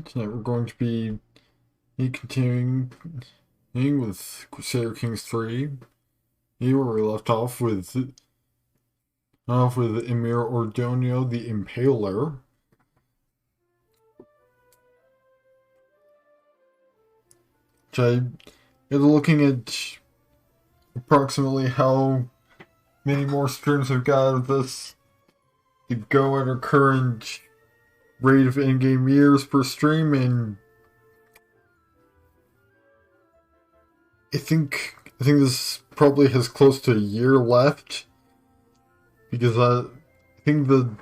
Tonight we're going to be continuing with Crusader Kings 3. Here where we left off with Emir Ordoño the Impaler. Which I is looking at approximately how many more streams we've got of this to go at our current rate of in-game years per stream, and I think this probably has close to a year left, because I think the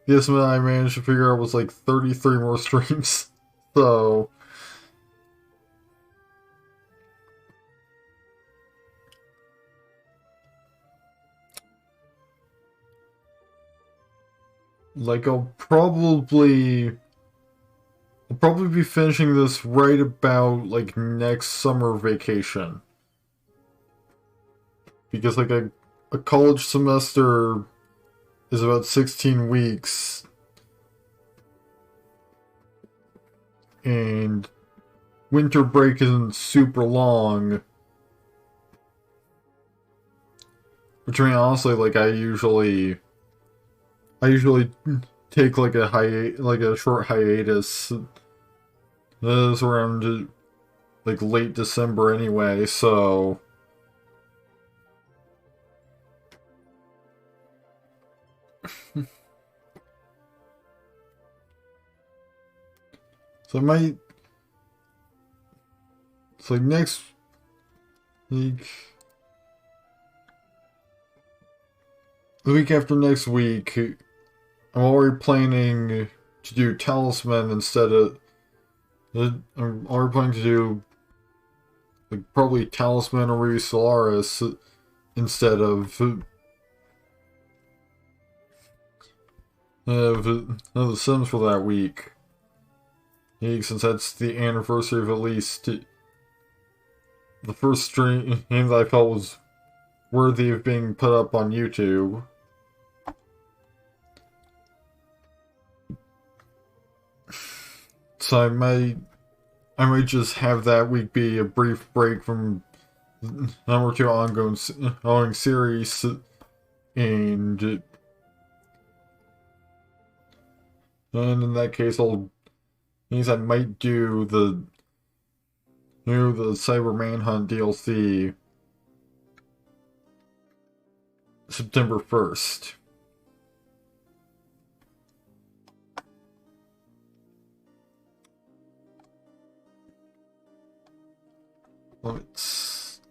estimate I managed to figure out was like 33 more streams. So like I'll probably be finishing this right about like next summer vacation. Because like a college semester is about 16 weeks. And winter break isn't super long. Which, I mean, honestly, like I usually take like a short hiatus. This is around like late December anyway, so so I might. It's like next week. The week after next week, I'm already planning to do Talisman instead of. I'm already planning to do like probably Talisman or maybe Solaris instead of the Sims for that week. Since that's the anniversary of at least the first stream that I felt was worthy of being put up on YouTube. So I might just have that week be a brief break from number 2 ongoing series, and in that case I might do the Cyber Manhunt DLC September 1st.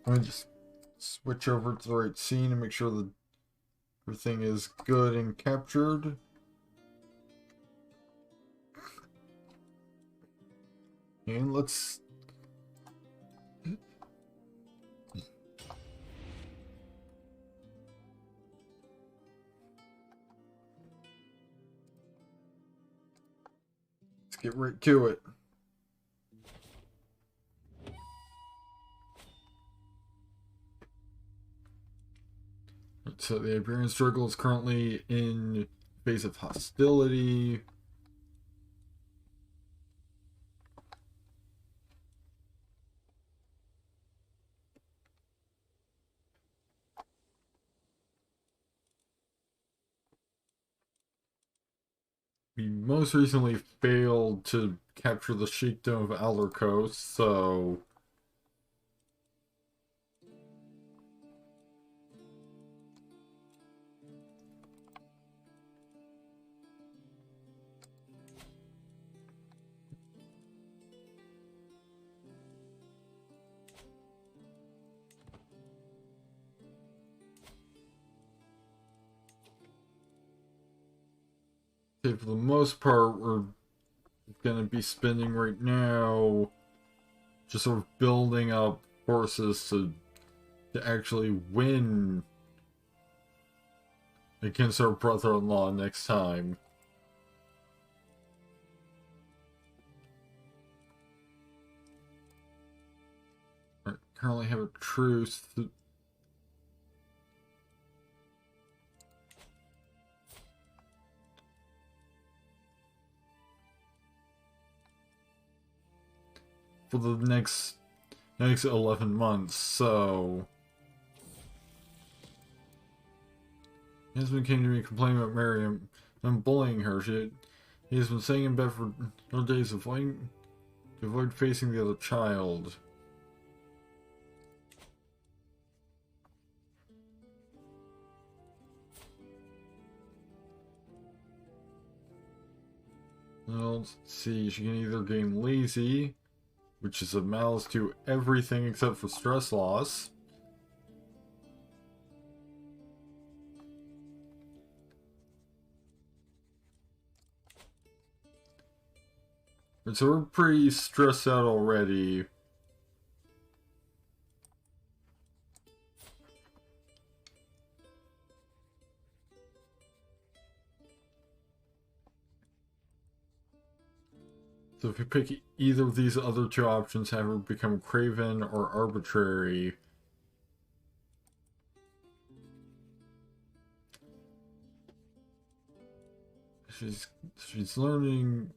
Let me just switch over to the right scene and make sure that everything is good and captured. And let's get right to it. So the Iberian struggle is currently in phase of hostility. We most recently failed to capture the Sheikdom of Alarcos, so okay, for the most part, we're gonna be spending right now just sort of building up forces to actually win against our brother-in-law next time. I currently have a truce. for the next 11 months, so... Husband came to me complaining about Mary and bullying her. He has been staying in bed for days to avoid facing the other child. Well, let's see, she can either gain lazy, which is a malice to everything except for stress loss. So we're pretty stressed out already. So if you pick either of these other two options, have her become craven or arbitrary. She's learning,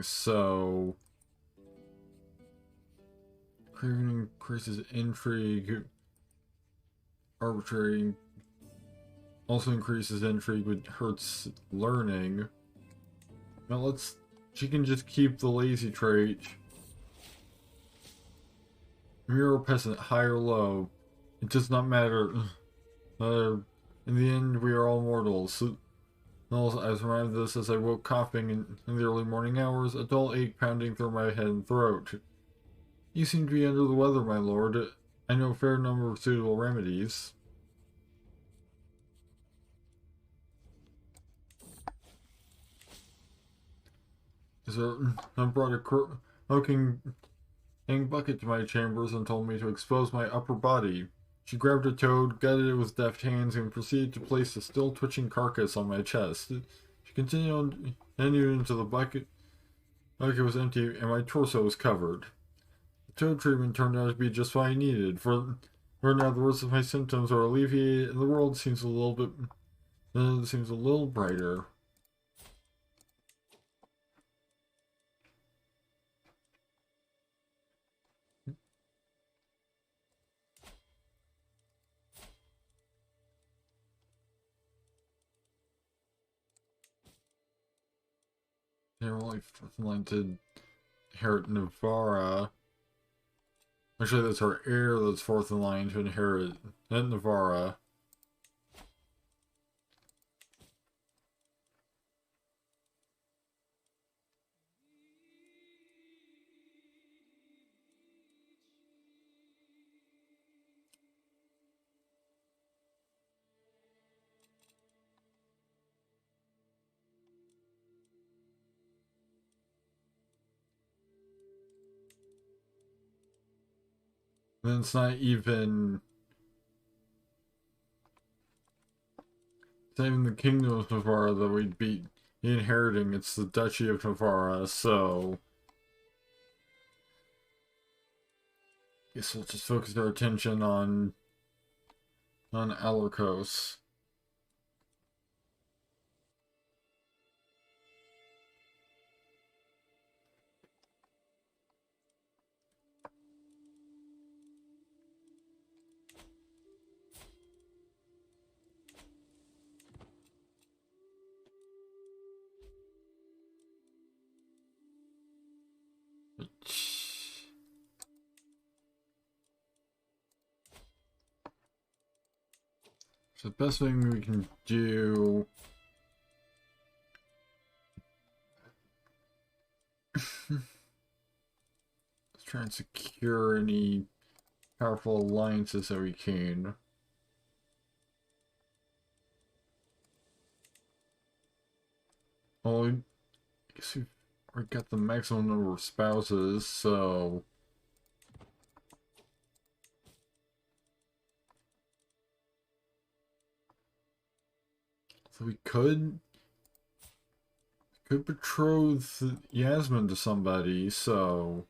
so craven increases intrigue. Arbitrary also increases intrigue, but hurts learning. Now she can just keep the lazy trait. Mirror peasant, high or low, it does not matter. In the end, we are all mortals. I was reminded of this as I woke coughing in the early morning hours, a dull ache pounding through my head and throat. You seem to be under the weather, my lord. I know a fair number of suitable remedies. I brought a croaking bucket to my chambers and told me to expose my upper body. She grabbed a toad, gutted it with deft hands, and proceeded to place the still twitching carcass on my chest. She continued into the bucket. The bucket was empty, and my torso was covered. The toad treatment turned out to be just what I needed, for now the worst of my symptoms are alleviated, and the world seems a little brighter. They're only fourth in line to inherit Navarra. Actually, that's our heir that's fourth in line to inherit Navarra. And it's not even the Kingdom of Navarra that we'd be inheriting, it's the Duchy of Navarra, so I guess we'll just focus our attention on Alarcos. So the best thing we can do is try and secure any powerful alliances that we can. Well, I guess we've already got the maximum number of spouses, so... So we could betroth Yasmin to somebody, so...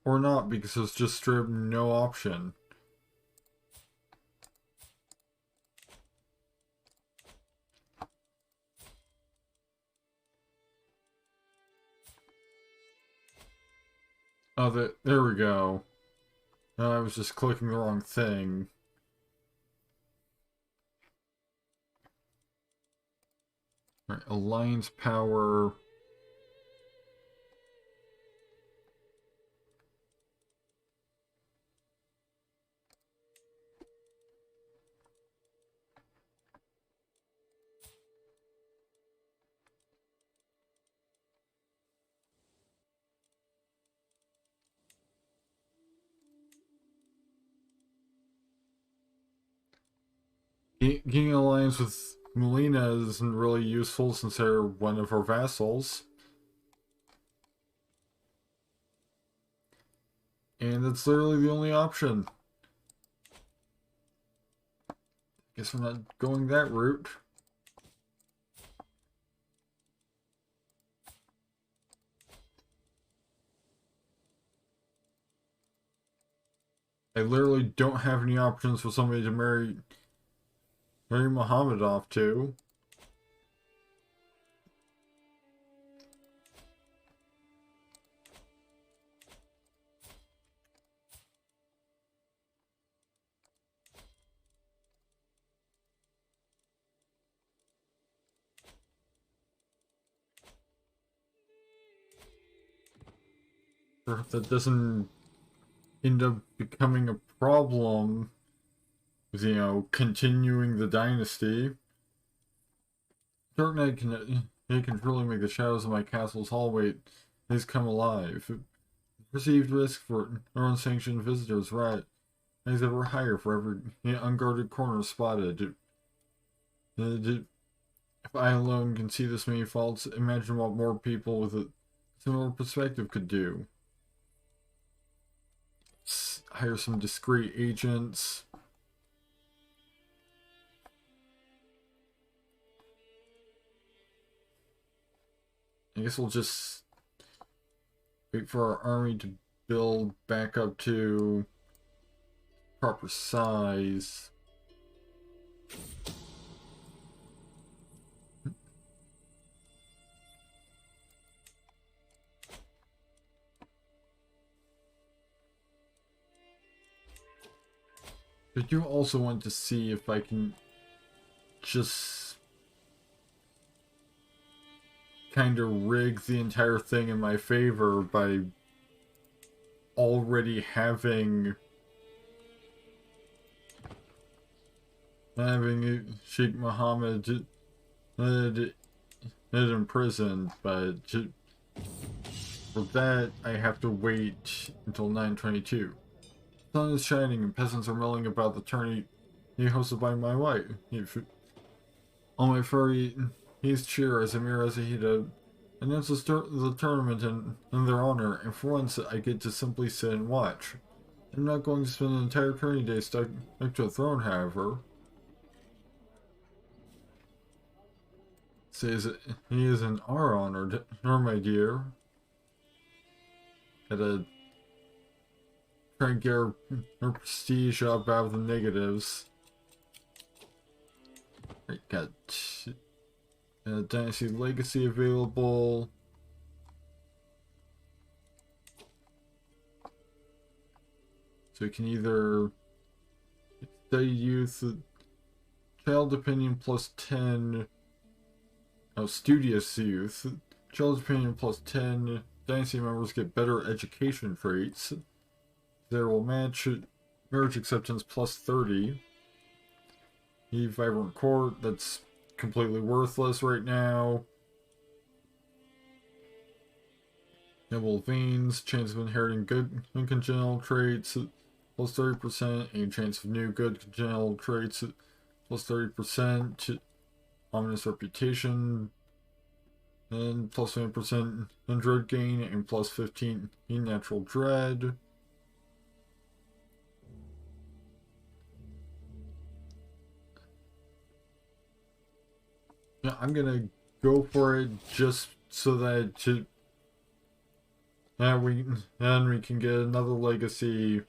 Or not, because there's just straight up no option. Oh, there we go. I was just clicking the wrong thing. Right, alliance power. Getting an alliance with Melina isn't really useful since they're one of her vassals. And that's literally the only option. Guess we're not going that route. I literally don't have any options for somebody to marry Muhammad off to. Or if that doesn't end up becoming a problem with, continuing the dynasty. Certain it can truly make the shadows of my castle's hallway come alive. Perceived risk for unsanctioned visitors is ever higher for every unguarded corner spotted. If I alone can see this many faults, imagine what more people with a similar perspective could do. Hire some discreet agents. I guess we'll just wait for our army to build back up to proper size. I do also want to see if I can just kind of rig the entire thing in my favor by already having Sheikh Mohammed imprisoned, but for that I have to wait until 922. The sun is shining and peasants are milling about the tourney hosted by my wife. All my furry he's cheer as Amir Azahida announces the tournament in their honor, and for once I get to simply sit and watch. I'm not going to spend an entire tourney day stuck to a throne, however. Says he is in our honor, nor my dear. Gotta try and get her prestige up out of the negatives. Right, got Dynasty Legacy available. So you can either study youth, child opinion plus 10, studious youth, child opinion plus 10, Dynasty members get better education traits. There will match marriage acceptance plus 30. Vibrant court, that's completely worthless right now. Noble veins, chance of inheriting good and congenital traits plus 30%, and chance of new good congenital traits plus 30%. Ominous reputation, and plus 20% in dread gain, and plus 15 in natural dread. Yeah, I'm gonna go for it just so that we can get another legacy.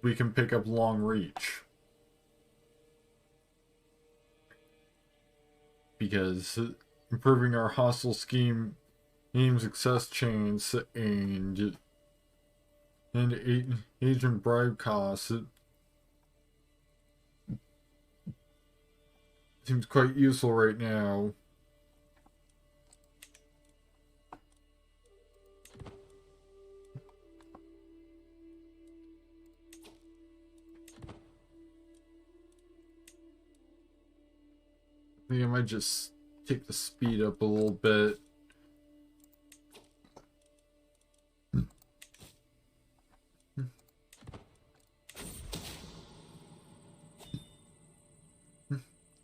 We can pick up long reach, because improving our hostile scheme success chains and and agent bribe costs. It seems quite useful right now. I think I might just take the speed up a little bit.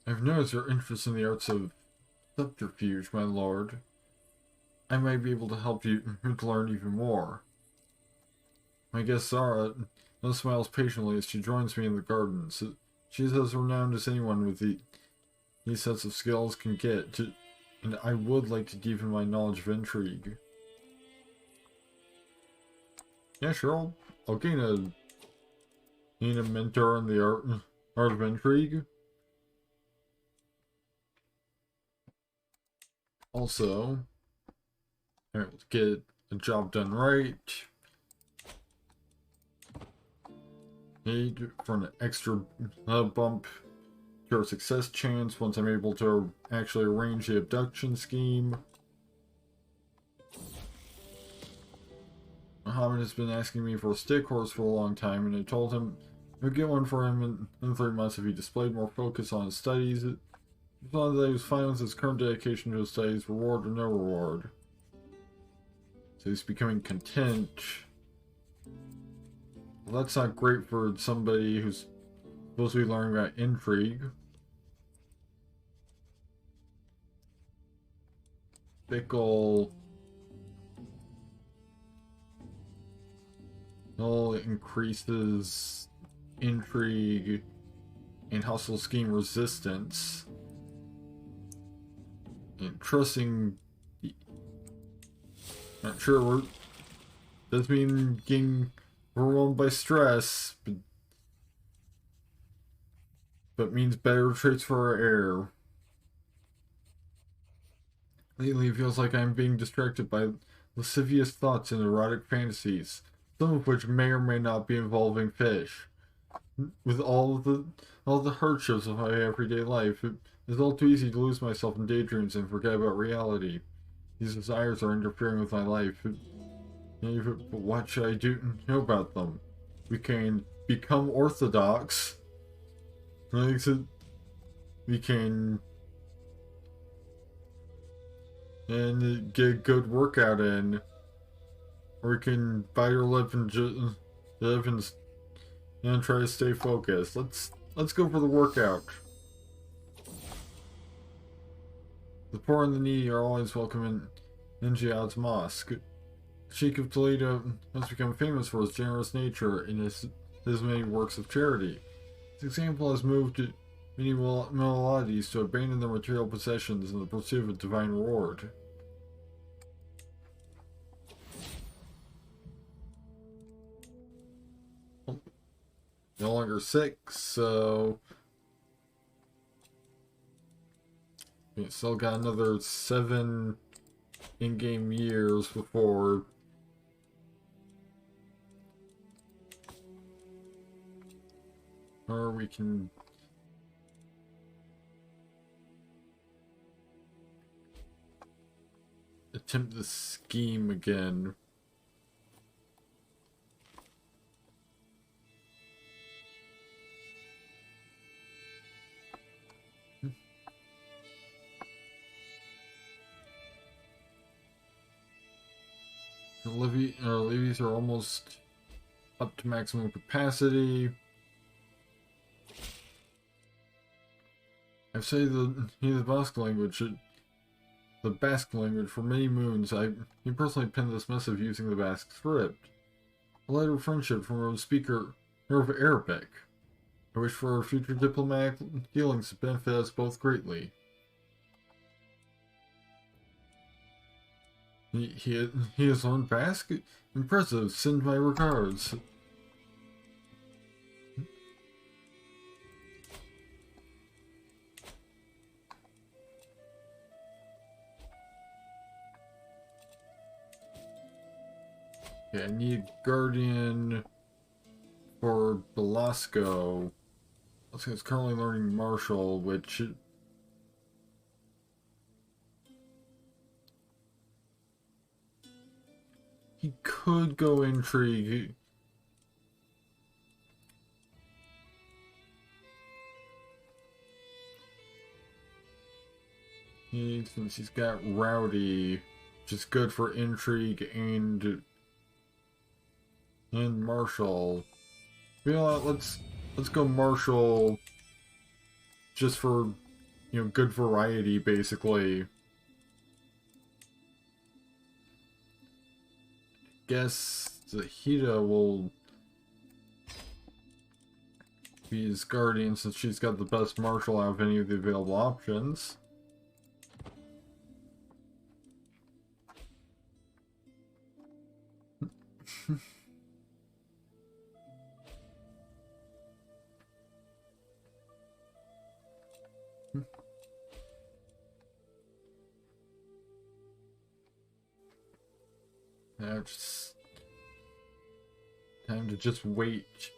I've noticed your interest in the arts of subterfuge, my lord. I might be able to help you to learn even more. My guest Zara now smiles patiently as she joins me in the gardens. She is as renowned as anyone with these sets of skills can get, and I would like to deepen my knowledge of intrigue. Yeah, sure, I'll gain a mentor in the art of intrigue. Also, alright, let's get a job done right. Need for an extra bump to our success chance once I'm able to actually arrange the abduction scheme. Muhammad has been asking me for a stick horse for a long time, and I told him I would get one for him in 3 months if he displayed more focus on his studies. He thought that he was fine with his current dedication to his studies, reward or no reward. So he's becoming content. Well, that's not great for somebody who's supposed to be learning about intrigue. Fickle. Null increases intrigue and hustle scheme resistance. And trusting. Not sure what does mean getting overwhelmed by stress, but means better traits for our heir. Lately, it feels like I'm being distracted by lascivious thoughts and erotic fantasies, some of which may or may not be involving fish. With all the hardships of my everyday life, it is all too easy to lose myself in daydreams and forget about reality. These desires are interfering with my life. But what should I do know about them? We can become orthodox. We can and get a good workout in, or we can bite our lip and try to stay focused. Let's go for the workout. The poor and the needy are always welcome in Jihad's mosque. Sheikh of Toledo has become famous for his generous nature and his many works of charity. His example has moved many Muwahhidis to abandon their material possessions in the pursuit of divine reward. No longer sick, so we still got another 7 in-game years before we can attempt the scheme again. Levies are almost up to maximum capacity. I've studied the Basque language. The Basque language for many moons. He personally penned this missive using the Basque script. A letter of friendship from a speaker of Arabic. I wish for our future diplomatic dealings to benefit us both greatly. He has learned Basque? Impressive. Send my regards. Okay, I need Guardian for Belasco. It's currently learning Martial, which... He could go Intrigue. Since he's got Rowdy, which is good for Intrigue and Martial. You know what, let's go Martial just for, you know, good variety, basically. Guess Zahida will be his guardian since she's got the best martial out of any of the available options. Now just time to just wait.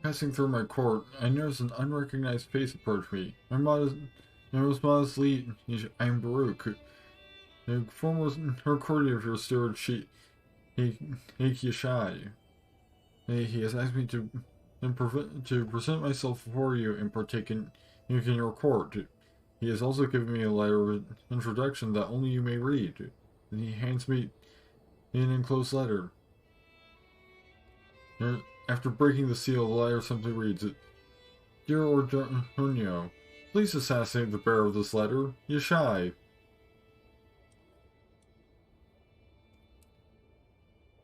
Passing through my court, I noticed an unrecognized face approach me. I was modestly, I am Baruch. The former courtier of your steward, Yashai. He has asked me to present myself before you and partake in your court. He has also given me a letter of introduction that only you may read. And he hands me an enclosed letter. After breaking the seal, the letter simply reads, Dear Ordoño, please assassinate the bearer of this letter, Yashai.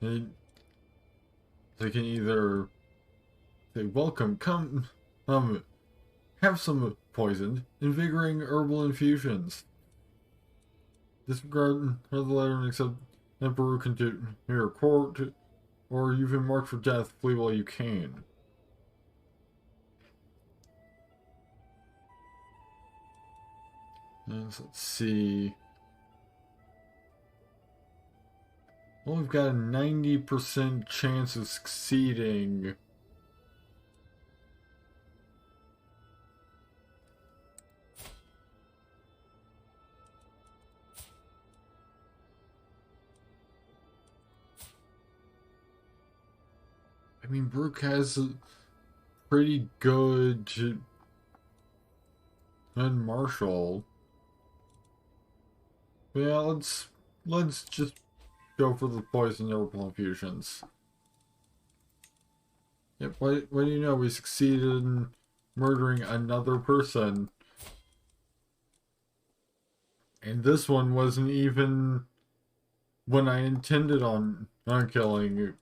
And they can either say, welcome, come, have some poisoned, invigorating herbal infusions. Disregard the letter and accept Emperor can do your court, or you've been marked for death, flee while you can. And let's see. Well, we've got a 90% chance of succeeding. I mean, Brooke has a pretty good Marshall. Yeah, let's just go for the poison herbal infusions. Yep, what do you know? We succeeded in murdering another person. And this one wasn't even when I intended on killing you.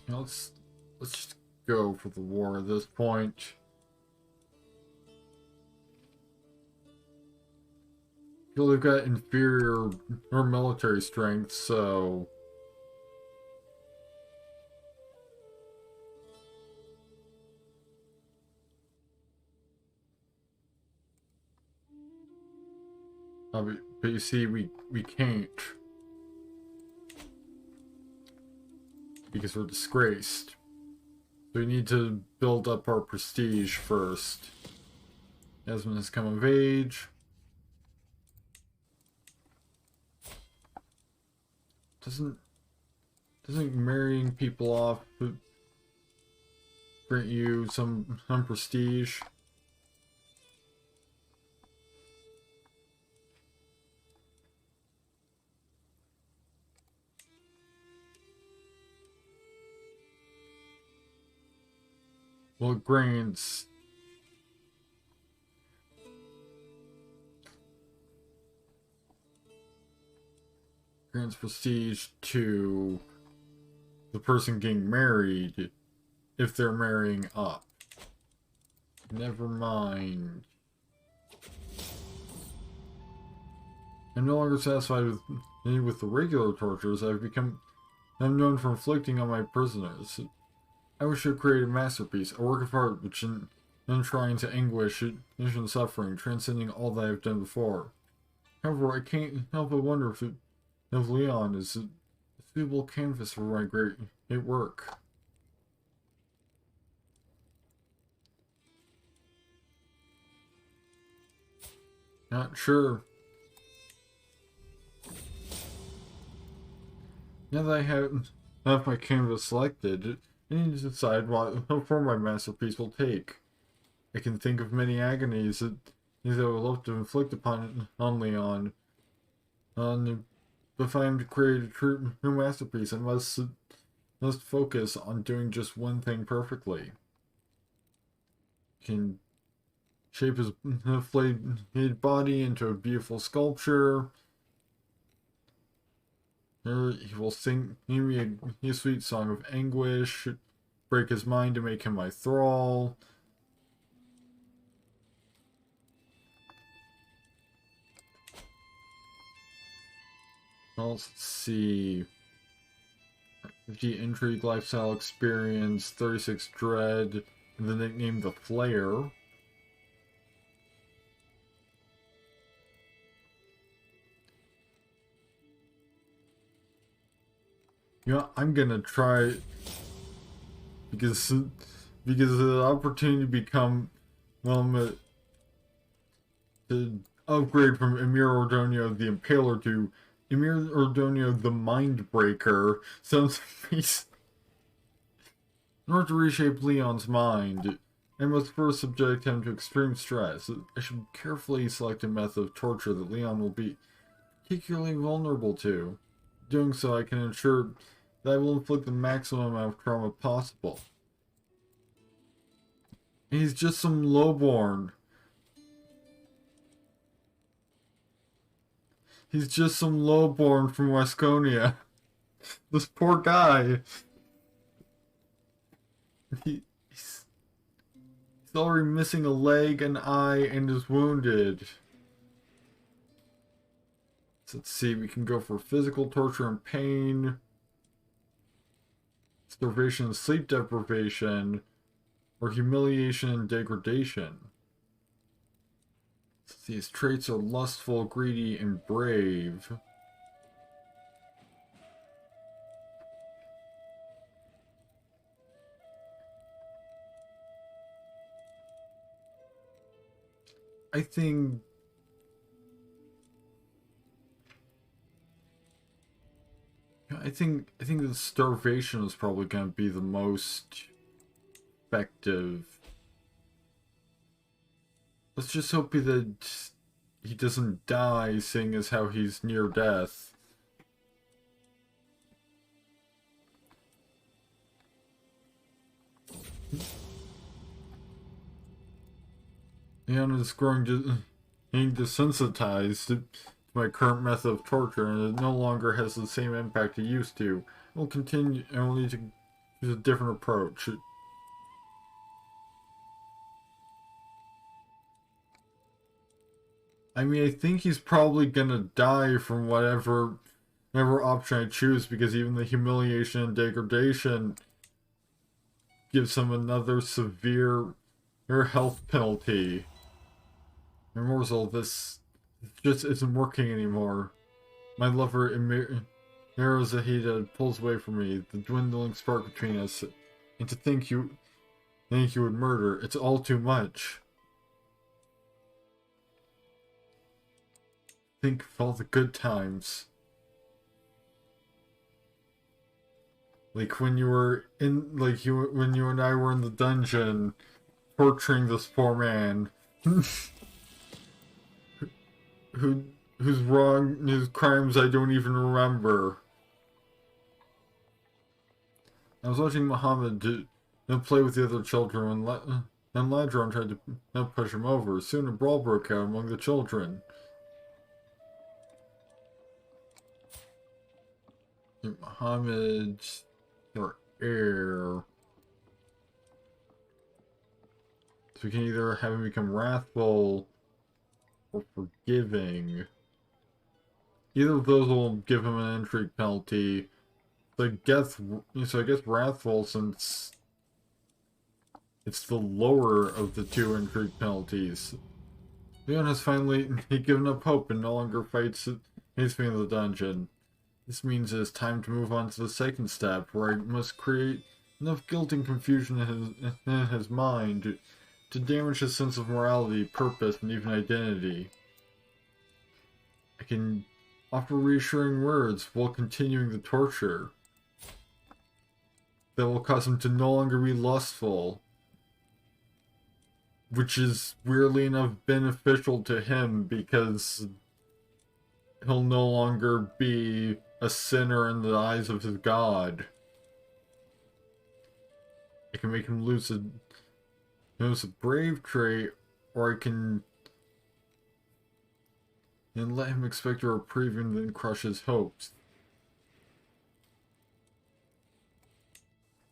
Now let's just go for the war at this point. Feel they've got inferior or military strength, so but you see, we can't because we're disgraced. So we need to build up our prestige first. Esmond has come of age. Doesn't marrying people off grant you some prestige? Well, it grants prestige to the person getting married if they're marrying up. Never mind. I'm no longer satisfied with the regular tortures I'm known for inflicting on my prisoners. I wish to create a masterpiece, a work of art which enshrines anguish and suffering, transcending all that I've done before. However, I can't help but wonder if Leon is a suitable canvas for my great work. Not sure. Now that I have my canvas selected, I need to decide how form my masterpiece will take. I can think of many agonies that I would love to inflict on Leon. But if I am to create a true masterpiece, I must focus on doing just one thing perfectly. I can shape his flayed body into a beautiful sculpture. He will sing me a sweet song of anguish, break his mind to make him my thrall. Let's see. 50 intrigue, lifestyle experience, 36 dread, and the nickname the Flayer. You know, I'm gonna try because the opportunity to become to upgrade from Emir Ordoño the Impaler to Emir Ordoño the Mindbreaker sounds amazing. In order to reshape Leon's mind, I must first subject him to extreme stress. I should carefully select a method of torture that Leon will be particularly vulnerable to. Doing so, I can ensure that I will inflict the maximum amount of trauma possible. And he's just some lowborn. He's just some lowborn from Wasconia. This poor guy. He's already missing a leg, an eye, and is wounded. So let's see, we can go for physical torture and pain, starvation and sleep deprivation, or humiliation and degradation. So these traits are lustful, greedy, and brave. I think the starvation is probably going to be the most effective. Let's just hope that he doesn't die, seeing as how he's near death. Leon is growing desensitized to my current method of torture, and it no longer has the same impact it used to. I will continue. I will need to use a different approach. I mean, I think he's probably gonna die from whatever option I choose, because even the humiliation and degradation gives him another severe health penalty. And Morsel, this just isn't working anymore. My lover, Zahida, pulls away from me, the dwindling spark between us, and to think you would murder, it's all too much. Think of all the good times. Like when you were in, when you and I were in the dungeon, torturing this poor man. whose crimes I don't even remember. I was watching Muhammad play with the other children and Ladron tried to push him over. Soon a brawl broke out among the children. Muhammad, your heir. So we can either have him become wrathful or forgiving. Either of those will give him an intrigue penalty. So I guess wrathful, since it's the lower of the two intrigue penalties. Leon has finally given up hope and no longer fights his way in the dungeon. This means it is time to move on to the second step, where I must create enough guilt and confusion in his mind to damage his sense of morality, purpose, and even identity. I can offer reassuring words while continuing the torture that will cause him to no longer be lustful, which is weirdly enough beneficial to him because he'll no longer be a sinner in the eyes of his god. I can make him lose a brave trait, or I can let him expect a reprieve and then crush his hopes.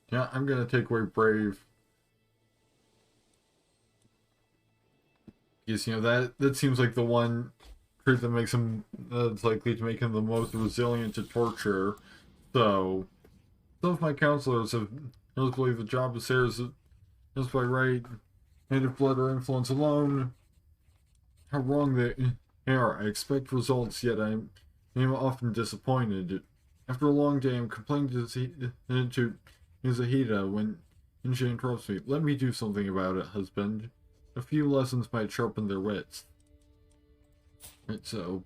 Yeah, I'm gonna take away brave. Because, that seems like the one trait that makes him, that's likely to make him the most resilient to torture. So, some of my counselors have believed the job of Sarah's is by right, native blood or influence alone. How wrong they are. I expect results, yet I am often disappointed. After a long day, I'm complaining to Izahida when she interrupts me. Let me do something about it, husband. A few lessons might sharpen their wits. Right, so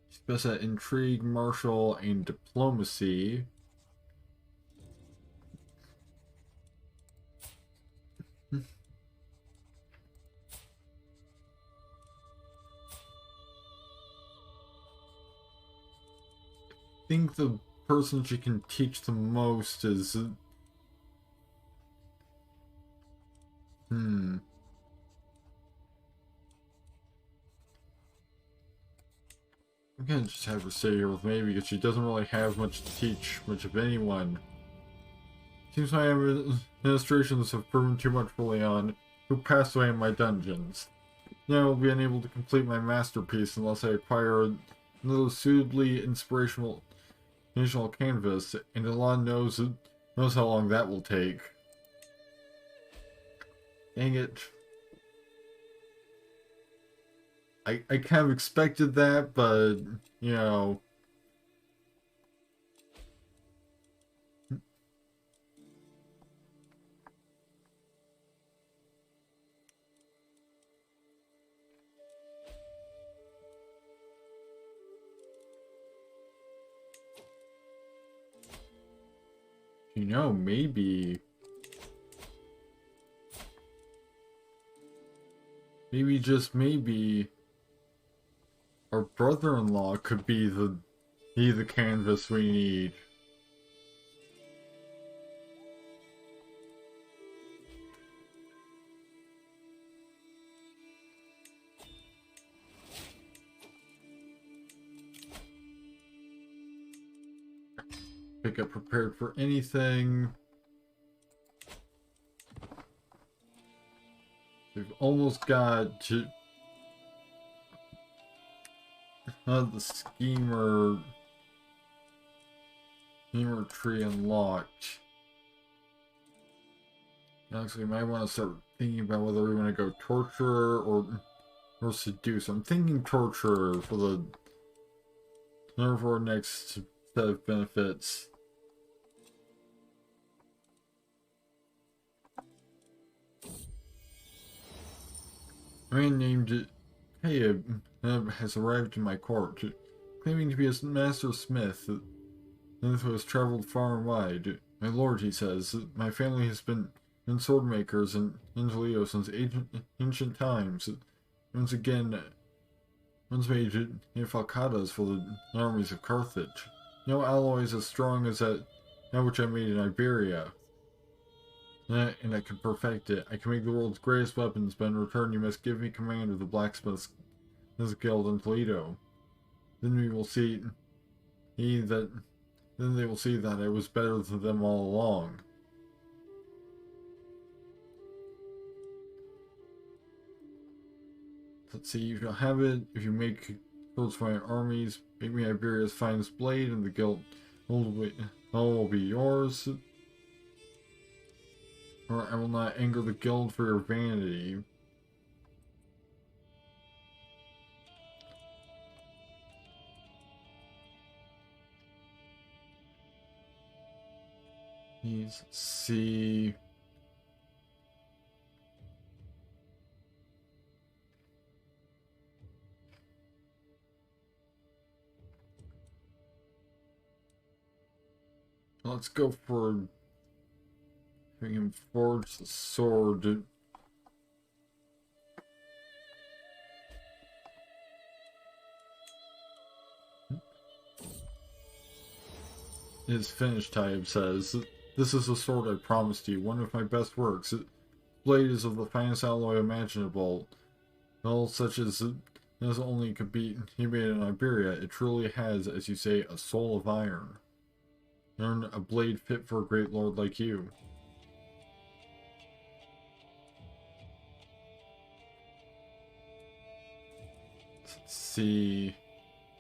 she's best at intrigue, martial, and diplomacy. I think the person she can teach the most is... I'm gonna just have her stay here with me because she doesn't really have much to teach much of anyone. Seems my administrations have proven too much for Leon, who passed away in my dungeons. Now I'll be unable to complete my masterpiece unless I acquire another suitably inspirational initial canvas, and Allah knows how long that will take. Dang it. I kind of expected that, but, maybe just maybe our brother-in-law could be the canvas we need. Pick up prepared for anything. We've almost got to the schemer tree unlocked. Actually, we might want to start thinking about whether we want to go torture or seduce. I'm thinking torture for our next set of benefits. A man named Hayab has arrived in my court, claiming to be a master smith who has traveled far and wide. My lord, he says, my family has been sword makers in Angelio since ancient times. Once made falcadas for the armies of Carthage. No alloys as strong as that which I made in Iberia. And I can perfect it. I can make the world's greatest weapons, but in return you must give me command of the blacksmith's guild in Toledo. Then we will see then they will see that I was better than them all along. Let's see, you shall have it if you make swords for my armies. Make me Iberia's finest blade, and the guild will be yours. Or I will not anger the guild for your vanity. Let's see. Let's go for having him forge the sword. His finished type says, "This is the sword I promised you, one of my best works. Its blade is of the finest alloy imaginable. All such as only could be made in Iberia. It truly has, as you say, a soul of iron. Earn a blade fit for a great lord like you." Let's see.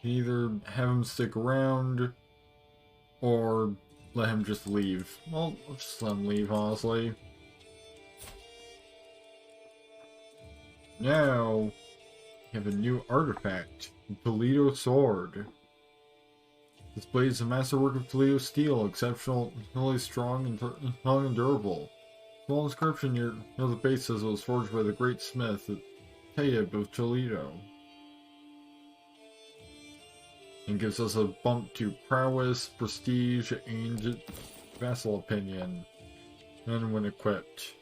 Either have him stick around or let him just leave. Well, let's just let him leave, honestly. Now, we have a new artifact, the Toledo Sword. This blade is a masterwork of Toledo steel, exceptionally strong and durable. Small inscription near the base says it was forged by the great smith, Tayyib of Toledo. And gives us a bump to prowess, prestige, and vassal opinion. And when equipped.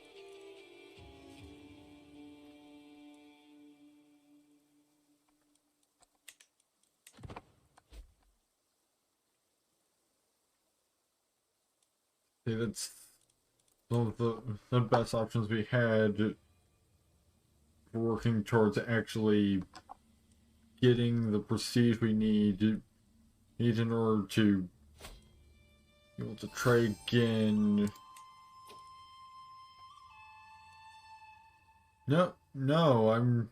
See, that's one of the best options we had for working towards actually getting the prestige we need in order to be able to try again. No, I'm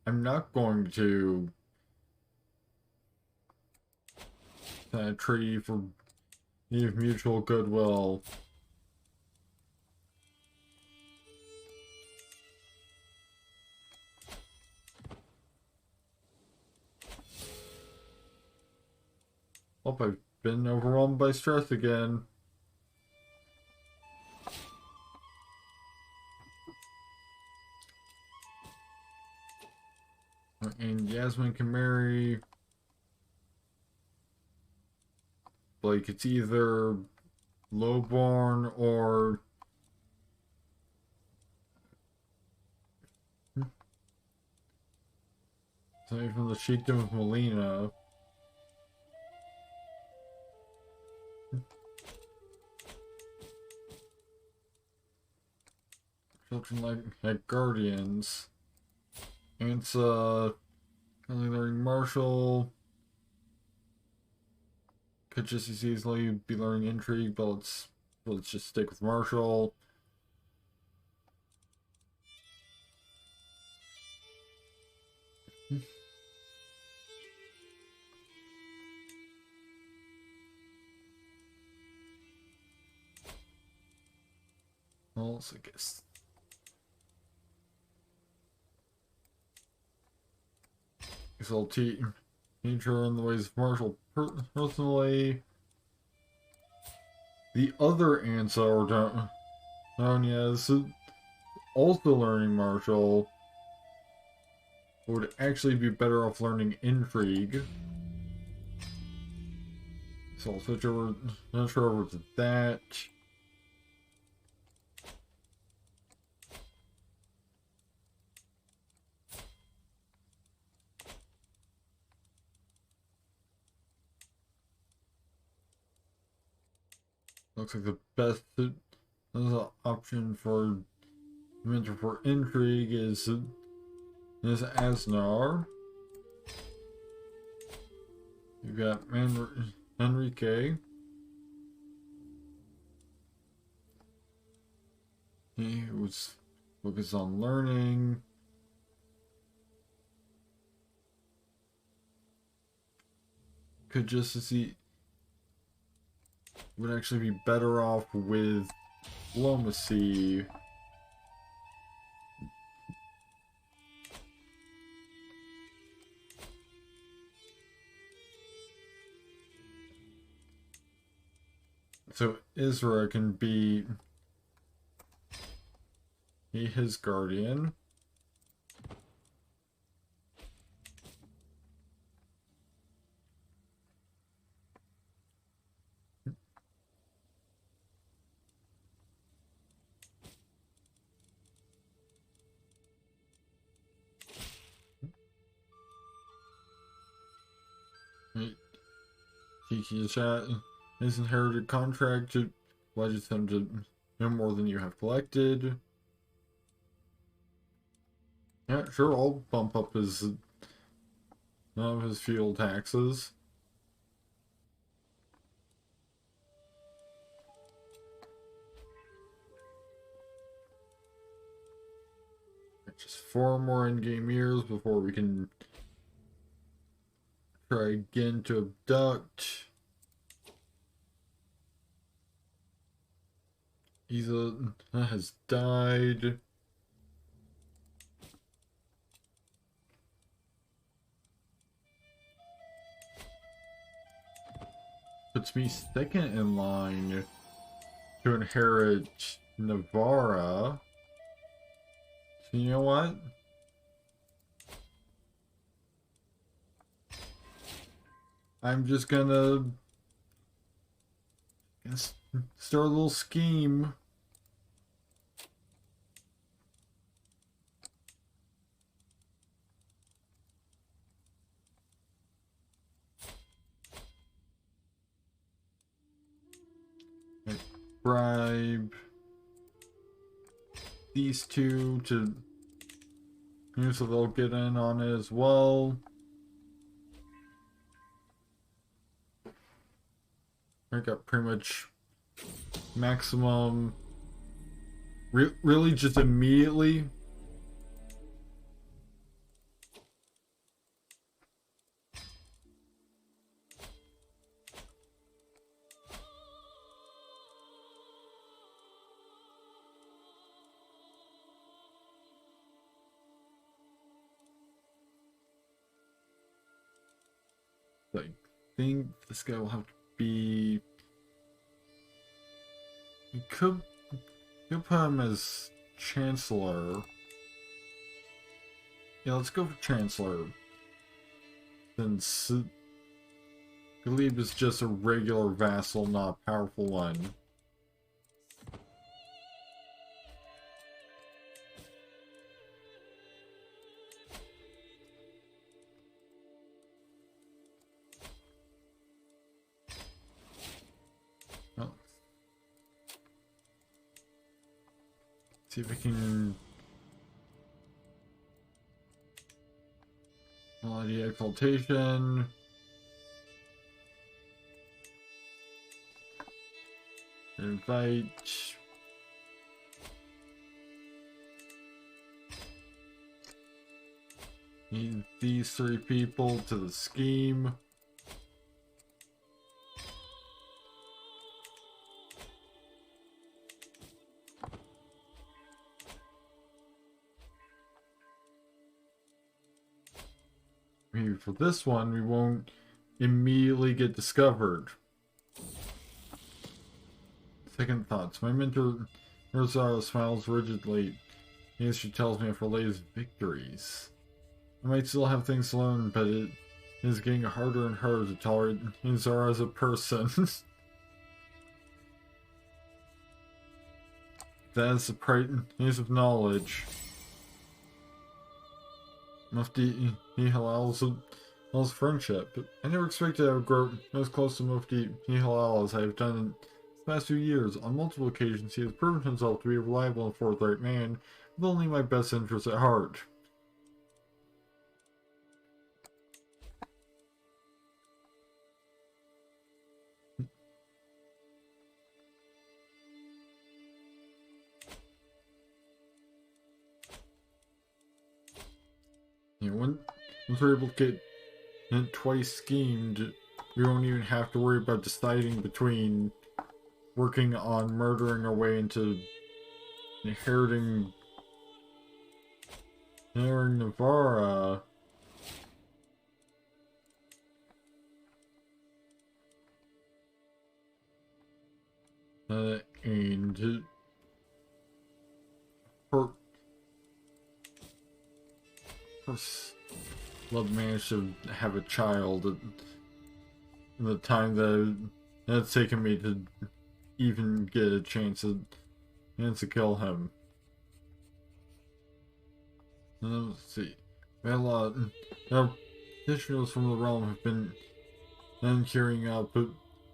not going to treaty for mutual goodwill. Hope I've been overwhelmed by stress again. And Yasmin can marry. Like, it's either lowborn or something from the Sheikdom of Molina. Children like guardians. Ansa, only learning martial. Could just as easily be learning intrigue, but let's just stick with martial. Well, so I guess I'll teach her in the ways of martial personally. The other Ansa Ordoño is also learning martial. Would actually be better off learning intrigue. So I'll switch over to that. Looks like the best option for mentor for intrigue is Asnar. You've got Enrique. He was focused on learning. could just see would actually be better off with diplomacy. So Isra can be his guardian. His inherited contract pledges him to no more than you have collected. Yeah, sure, I'll bump up his fuel taxes. Just 4 more in-game years before we can try again to abduct. Isa has died. Puts me second in line to inherit Navarra. So you know what? I'm just gonna start a little scheme. Like, bribe these two to so they'll get in on it as well. I got pretty much maximum. Really, just immediately. I think this guy will have to be. You could put him as Chancellor. Yeah, let's go for Chancellor. Since Glebe is just a regular vassal, not a powerful one. Well, see if we can. Melody exaltation. Invite. Need these 3 people to the scheme. Maybe for this one, we won't immediately get discovered. Second thoughts. My mentor, Rosara, smiles rigidly. Yes, she tells me of her latest victories. I might still have things to learn, but it is getting harder and harder to tolerate Zara as a person. That is the price of knowledge. Mufti Hilal's friendship. I never expected I would grow as close to Mufti Hilal as I have done in the past few years. On multiple occasions, he has proven himself to be a reliable and forthright man, with only my best interests at heart. You know, once we're able to get twice schemed, we won't even have to worry about deciding between working on murdering our way into inheriting Navarra. And love managed to have a child in the time that it's taken me to even get a chance to kill him. Let's see. We had a lot. Our petitioners from the realm have been carrying out, but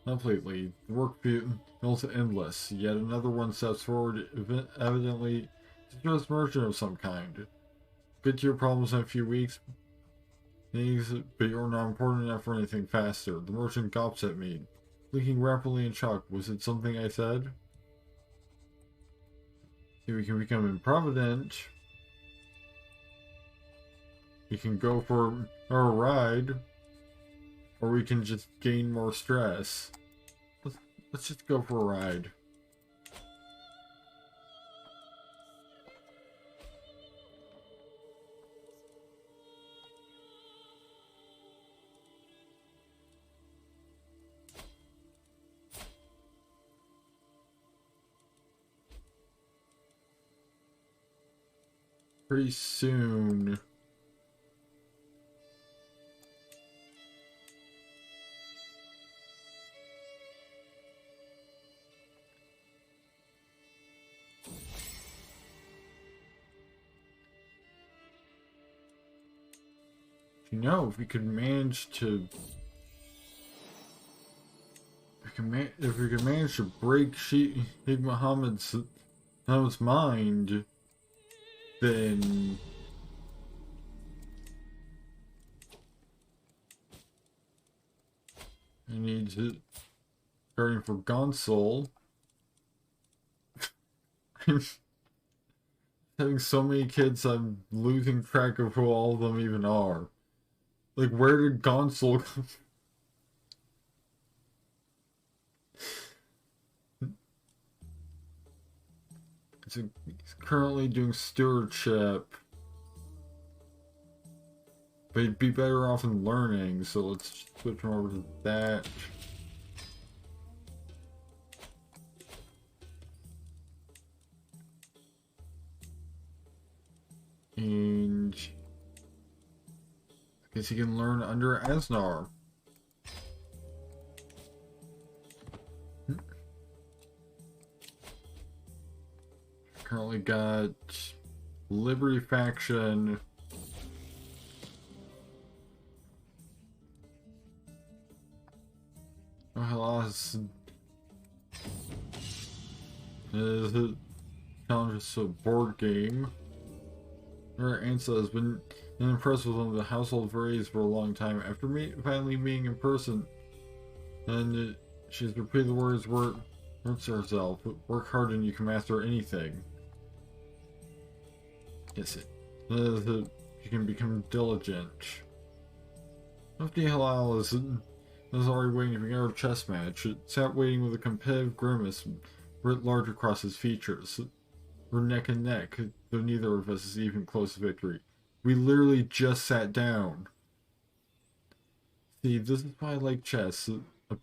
not lately. The work feels endless. Yet another one steps forward, evidently a merchant of some kind. Get to your problems in a few weeks, but you're not important enough for anything faster. The merchant gawps at me, blinking rapidly in shock. Was it something I said? See, we can become improvident. We can go for a ride, or we can just gain more stress. Let's just go for a ride. Pretty soon. You know, if we could manage to, if we could manage to break Sheikh Muhammad's mind, then I need to starting for Gonsol. I'm having so many kids, I'm losing track of who all of them even are. Like, where did Gonsol come from? He's currently doing stewardship. But he'd be better off in learning, so let's switch him over to that. And I guess he can learn under Asnar. Currently got Liberty Faction. Alas, is challenges to a board game. Her Ansa has been impressed with one of the household fairies for a long time. After finally meeting in person, and she's repeated the words to herself. Work hard and you can master anything. Yes, you can become diligent. Mufti Halal is already waiting to begin our chess match. It sat waiting with a competitive grimace writ large across his features. We're neck and neck, though neither of us is even close to victory. We literally just sat down. See, this is why I like chess.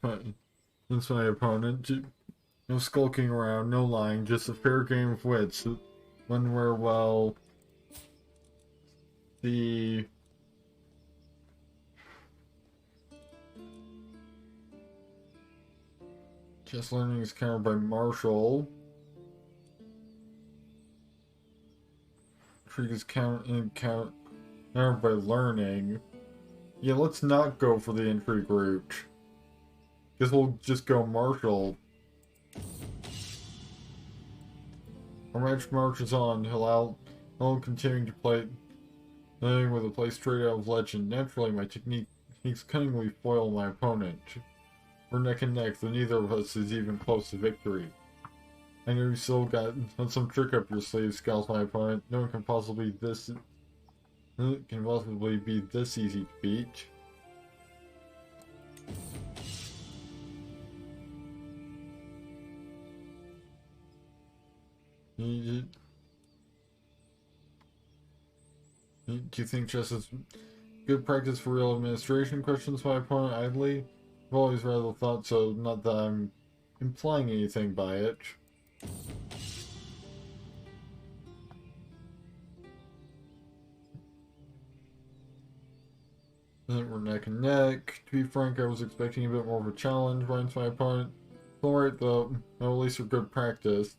That's my opponent. No skulking around, no lying, just a fair game of wits. One where, well, the chess learning is countered by Marshall. Intrigue is countered by learning. Yeah, let's not go for the intrigue route. Guess we'll just go Marshall. Our match marches on. He'll continuing to play with a play straight out of legend. Naturally, my techniques cunningly foil my opponent. We're neck and neck, though neither of us is even close to victory. I know you still got some trick up your sleeve, scowls my opponent. No one can possibly be this easy to beat. Do you think chess is good practice for real administration? Questions my opponent idly. I've always rather thought so, not that I'm implying anything by it. Then we're neck and neck. To be frank, I was expecting a bit more of a challenge, writes my opponent. It's alright though, at least for good practice.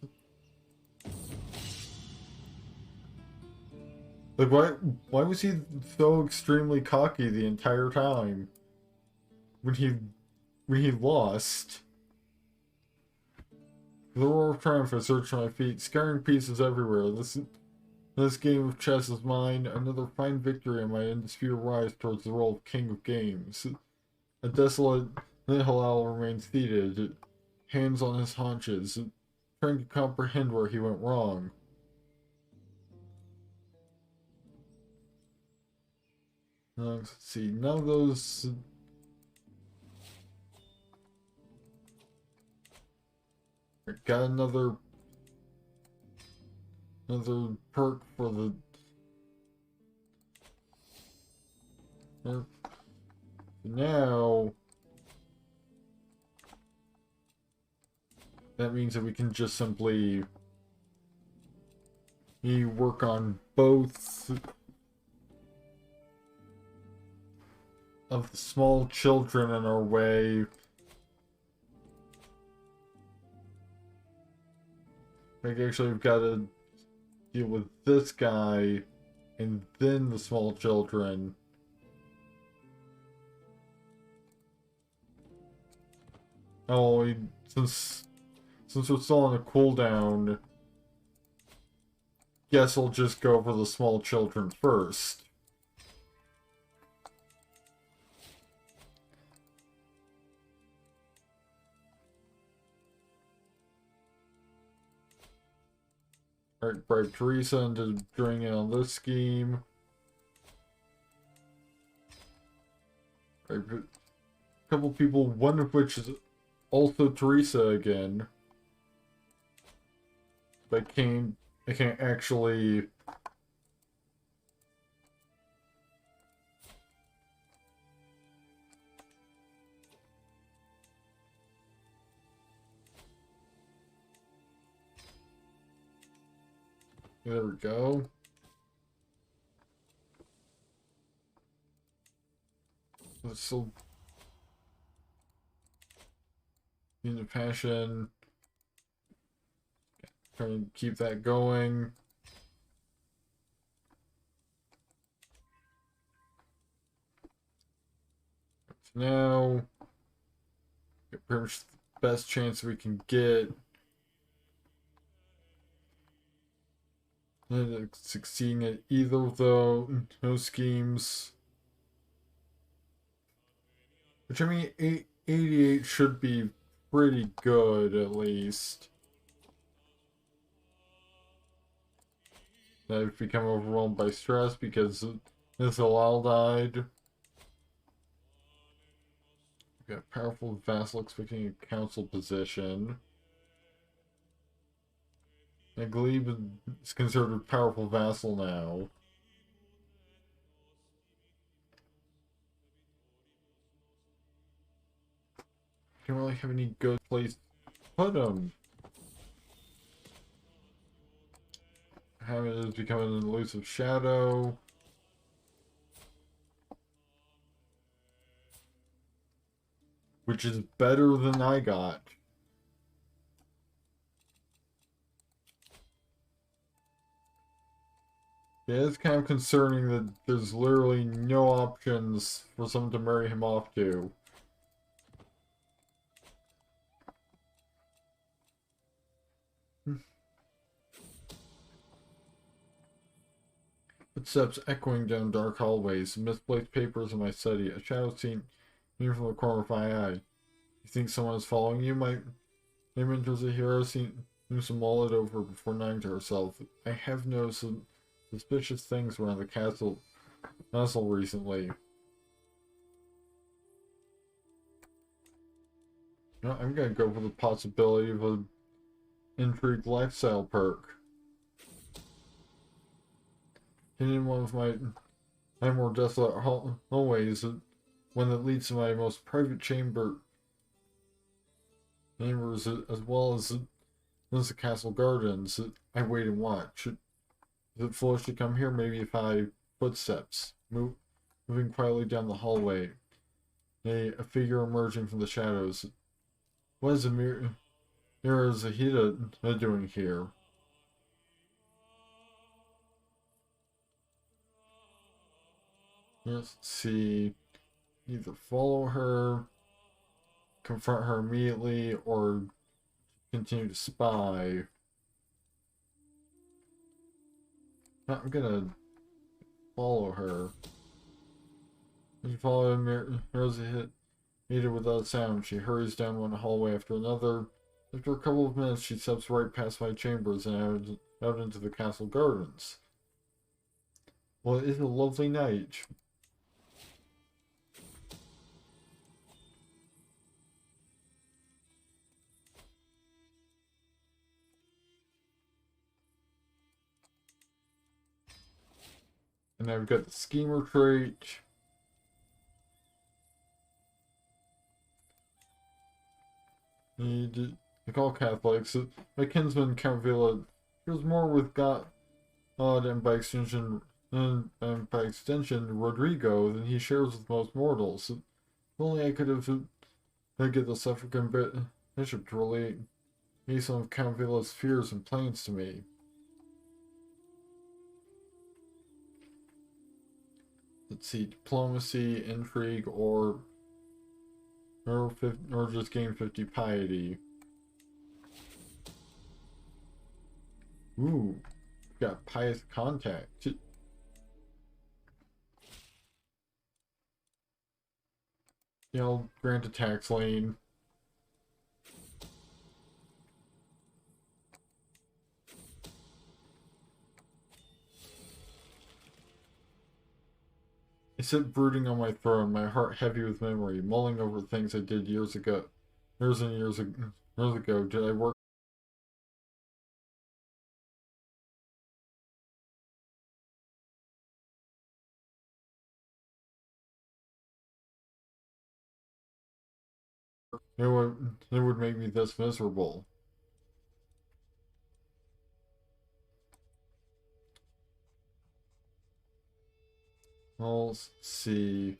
Like, why was he so extremely cocky the entire time? When he lost? The roar of triumph I searched for my feet, scattering pieces everywhere. This game of chess is mine, another fine victory in my undisputed rise towards the role of king of games. A desolate Nihilal remains seated, hands on his haunches, trying to comprehend where he went wrong. Let's see, none of those... Got another perk for the... Now... That means that we can just simply... work on both... of the small children in our way. Like, actually, we've got to deal with this guy, and then the small children. Oh, since we're still on a cooldown, guess I'll just go for the small children first. Alright, bribe Teresa into joining in on this scheme. Right, a couple people, one of which is also Teresa again. But I can't actually... There we go. So, into passion. Trying to keep that going. Now, get pretty much the best chance we can get. Succeeding at either of those schemes. Which, I mean, 88 should be pretty good, at least. I've become overwhelmed by stress because this Halal died. We've got powerful vassal expecting a council position. And Glebe is considered a powerful vassal now. Can't really have any good place to put him. Hammett is becoming an elusive shadow. Which is better than I got. Yeah, it's kind of concerning that there's literally no options for someone to marry him off to. Footsteps echoing down dark hallways, misplaced papers in my study, a shadow seen even from the corner of my eye. You think someone is following you? My name enters a hero seems to mull it over before nodding to herself. I have noticed some suspicious things around the castle recently. You know, I'm gonna go for the possibility of an intrigue lifestyle perk. hidden in one of my more desolate hallways, one that leads to my most private chambers, as well as the castle gardens. I wait and watch. Is it foolish to come here? Maybe if I footsteps moving quietly down the hallway, a figure emerging from the shadows. What is Zahida doing here? Let's see. Either follow her, confront her immediately, or continue to spy. I'm gonna follow her. As you follow Zahida without a sound, she hurries down one hallway after another. After a couple of minutes, she steps right past my chambers and out into the castle gardens. Well, it is a lovely night. And I've got the schemer trait. Like all Catholics, my kinsman Count Villa feels more with God and by extension Rodrigo than he shares with most mortals. If only I could have get the Suffragan bishop to relate me some of Count Villa's fears and plans to me. Let's see, diplomacy, intrigue, or just gain 50 piety. Ooh, got pious contact. Grant a tax lane. I sit brooding on my throne, my heart heavy with memory, mulling over things I did years ago. Years and years ago, did I work? It would make me this miserable. Well, let's see.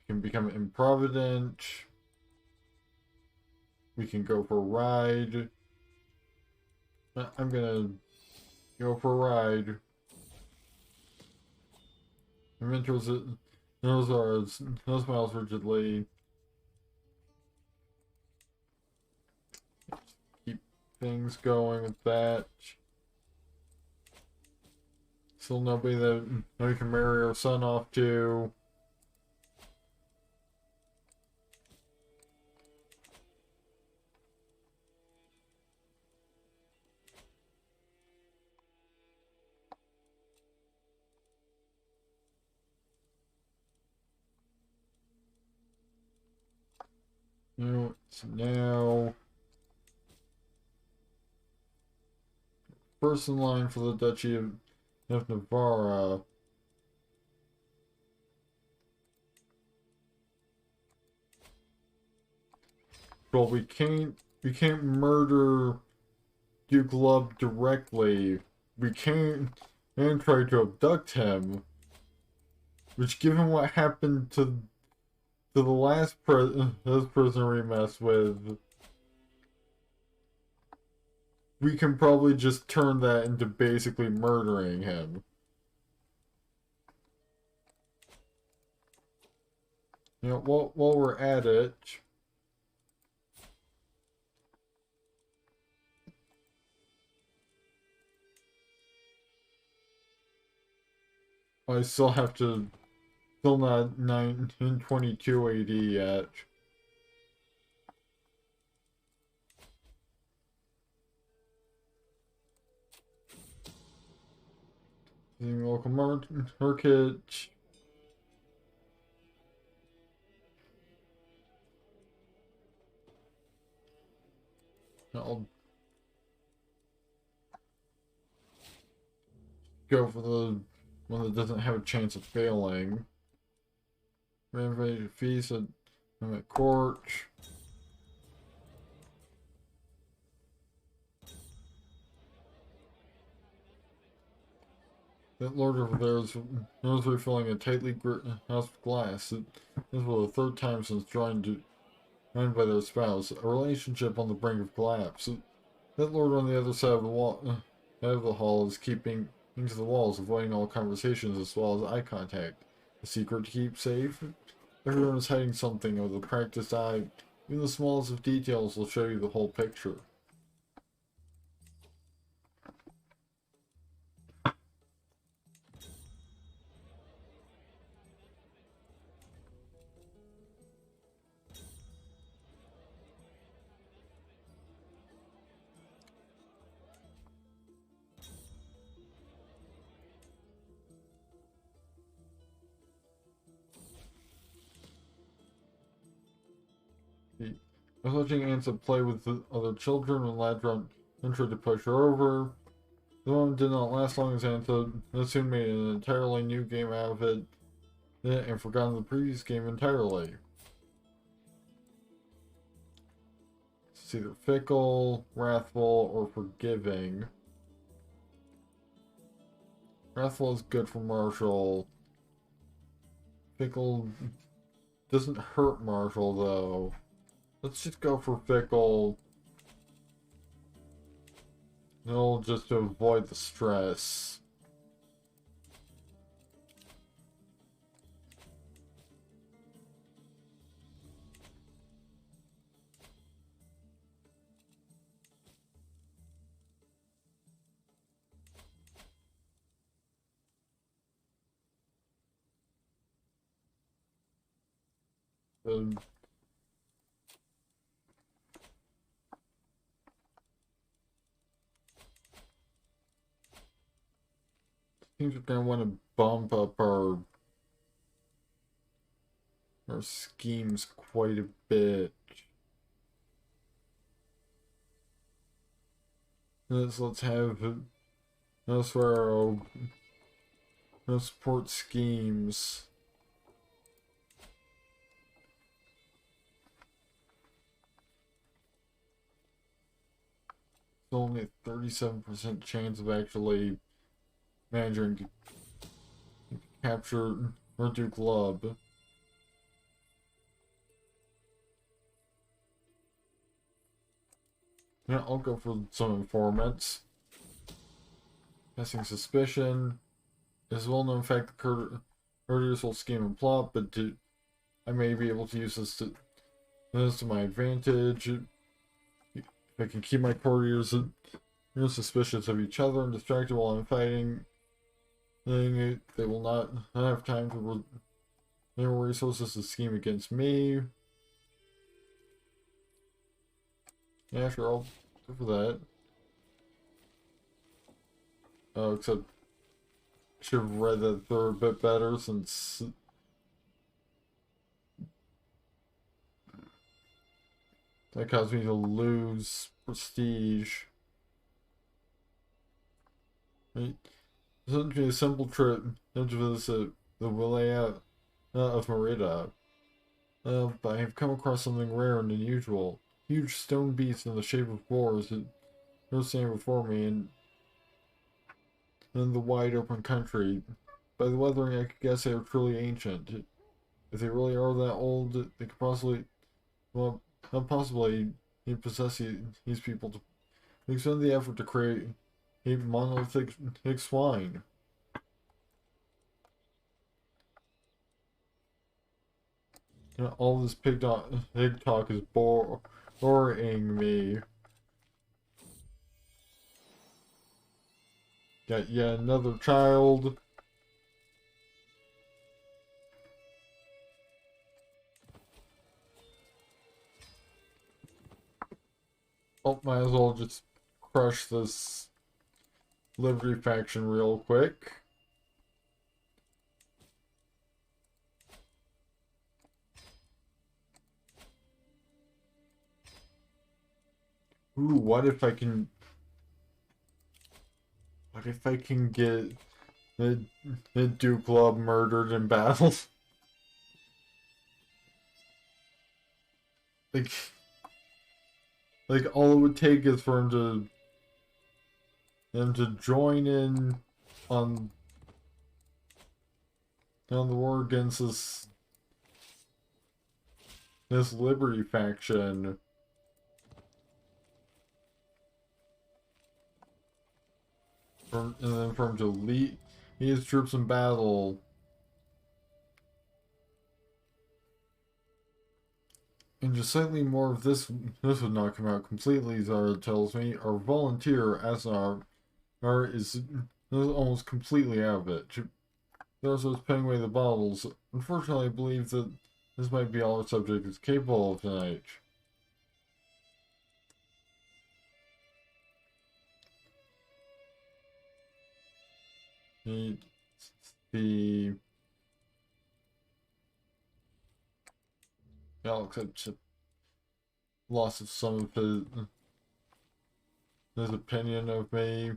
We can become improvident. We can go for a ride. I'm gonna go for a ride. My mentors, those smiles rigidly. Keep things going with that. Still nobody that we can marry our son off to. So now first in line for the Duchy of Navarra. Well, we can't murder Duke Love directly. We can't and try to abduct him. Which, given what happened to the last prisoner we messed with, we can probably just turn that into basically murdering him. While we're at it, I still have to, still not 1922 AD yet. Local market. I'll go for the one that doesn't have a chance of failing. Renovate feast at court. That lord over there is refilling a tightly gripped house of glass. This was the third time since joined by their spouse. A relationship on the brink of collapse. That lord on the other side of the wall, out of the hall, is keeping into the walls, avoiding all conversations as well as eye contact. A secret to keep safe? Everyone is hiding something with a practiced eye. Even the smallest of details will show you the whole picture. I was watching Ansa play with the other children when Ladron tried to push her over. The moment did not last long as Ansa soon made an entirely new game out of it and forgotten the previous game entirely. It's either fickle, wrathful, or forgiving. Wrathful is good for Marshall. Fickle doesn't hurt Marshall, though. Let's just go for fickle. No, just to avoid the stress. Seems we're gonna want to bump up our schemes quite a bit. Let's have elsewhere no support schemes. It's only a 37% chance of actually managing to capture Urdu Club. Yeah, I'll go for some informants. Passing suspicion. It is well known fact that Urdu's whole scheme and plot, but I may be able to use this to my advantage. If I can keep my courtiers suspicious of each other and distracted while I'm fighting, then they will not have time to their resources to scheme against me. Yeah, sure, I'll go for that. Oh, except I should have read that they're a bit better since that caused me to lose prestige. Right? It's going to be a simple trip to visit the Wilaya of Merida. But I have come across something rare and unusual. Huge stone beasts in the shape of boars that are standing before me in the wide open country. By the weathering, I could guess they are truly ancient. If they really are that old, they could possibly, well, not possibly, possess these people to expend the effort to create a monolithic swine. All this pig talk is boring me. Got yet another child. Oh, might as well just crush this Liberty faction real quick. Ooh, what if I can get the, the Duke Club murdered in battle. like, like all it would take is for him to join in on the war against this Liberty faction. And then for him to lead his troops in battle. And just slightly more of this would not come out completely, Zara tells me. Our volunteer, Asnar, is almost completely out of it. She also is putting away the bottles. Unfortunately, I believe that this might be all our subject is capable of tonight. The Alex had loss of some of his opinion of me.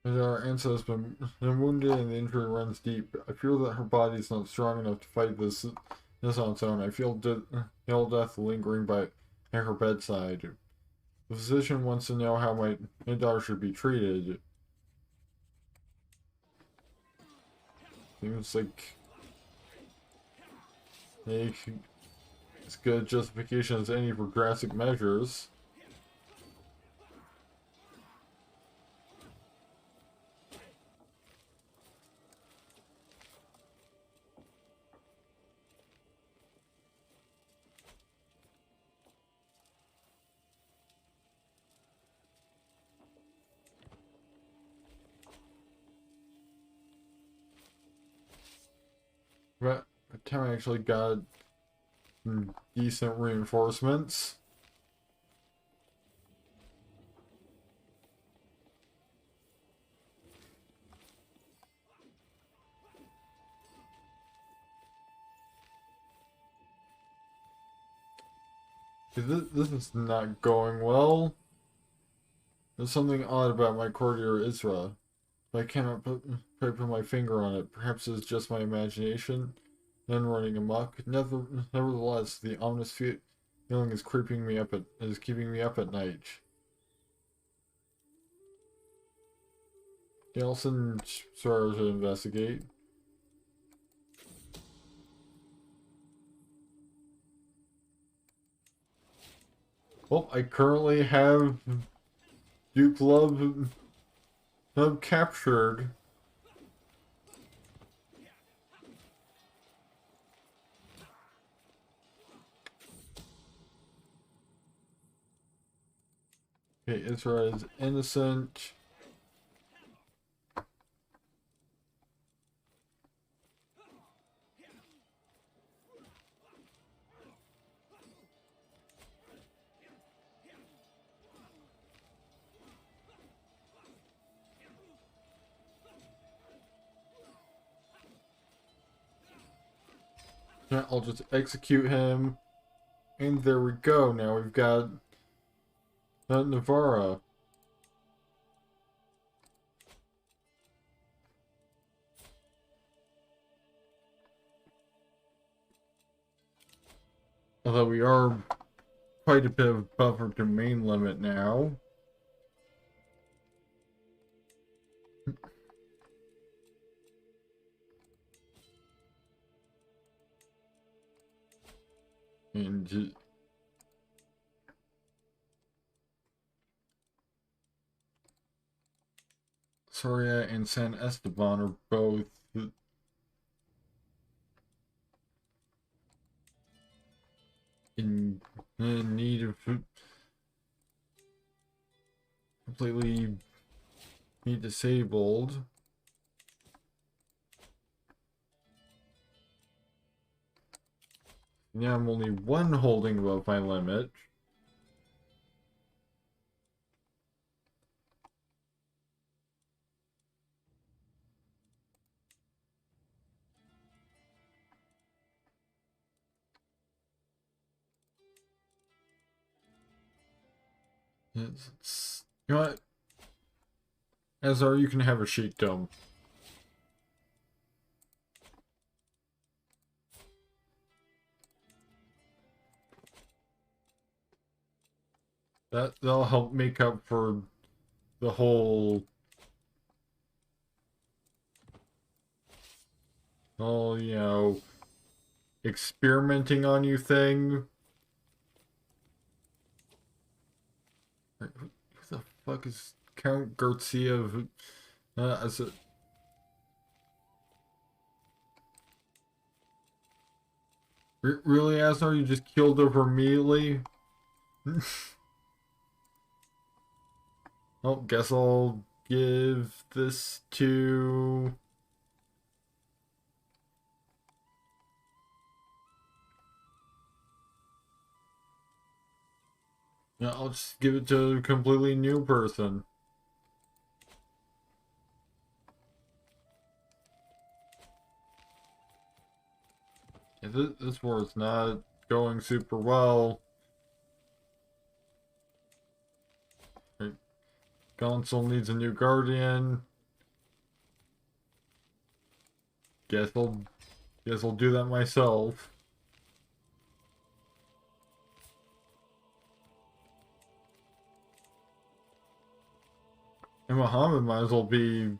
As our ancestor has been wounded and the injury runs deep, I feel that her body is not strong enough to fight this on its own. I feel death lingering by her bedside. The physician wants to know how my daughter should be treated. Seems like as good justification as any for drastic measures. But by the time I actually got decent reinforcements. This is not going well. There's something odd about my courtier Isra. I cannot put my finger on it. Perhaps it's just my imagination, then running amok. Nevertheless, the ominous feeling is keeping me up at night. Gelson started to investigate. Well, I currently have Duke Love captured. Okay, Isra is innocent. Yeah, I'll just execute him. And there we go. Now we've got Navarra. Although we are quite a bit of buffer to main limit now. And Soria and San Esteban are both in need of completely disabled. Now I'm only one holding above my limit. You know what? Azar, you can have a sheikdom. That'll help make up for the whole you know, experimenting on you thing. Who the fuck is Count Garcia? As a, really, Azar? You just killed over immediately? Oh, guess I'll give this to... Yeah, I'll just give it to a completely new person. Yeah, this war's not going super well. Right. Console needs a new guardian. Guess I'll do that myself. And Muhammad might as well be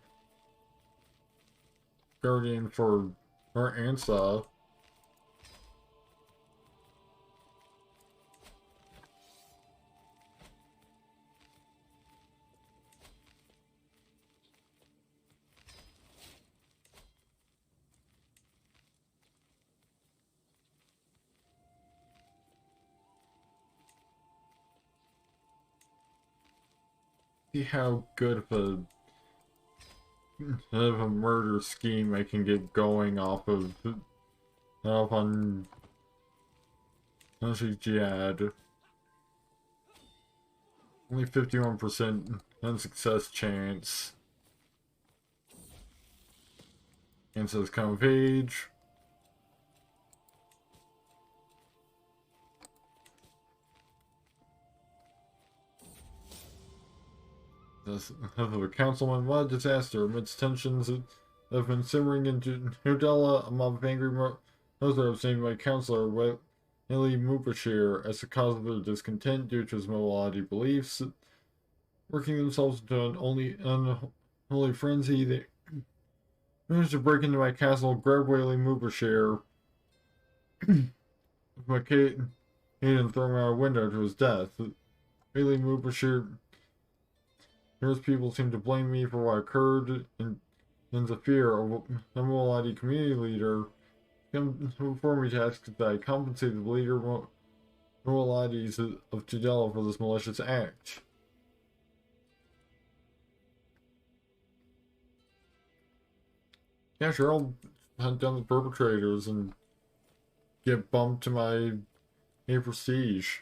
guardian for her Ansa. See how good of a murder scheme I can get going off on Jihad. Only 51% unsuccess chance. And says come of age. The councilman, what a disaster. Amidst tensions that have been simmering in Udella, a mob of angry Muslims named by Councillor Willie Mubashir as the cause of their discontent due to his Moaladi beliefs. Working themselves into an unholy frenzy, they managed to break into my castle, grab Willie Mubashir, and throw him out a window to his death. Willie Mubashir... Here's people seem to blame me for what occurred, and Zafir, a Moaladi community leader, came before me to ask that I compensate the leader Moaladis of Tudela for this malicious act. Yeah, sure, I'll hunt down the perpetrators and get bumped to my prestige.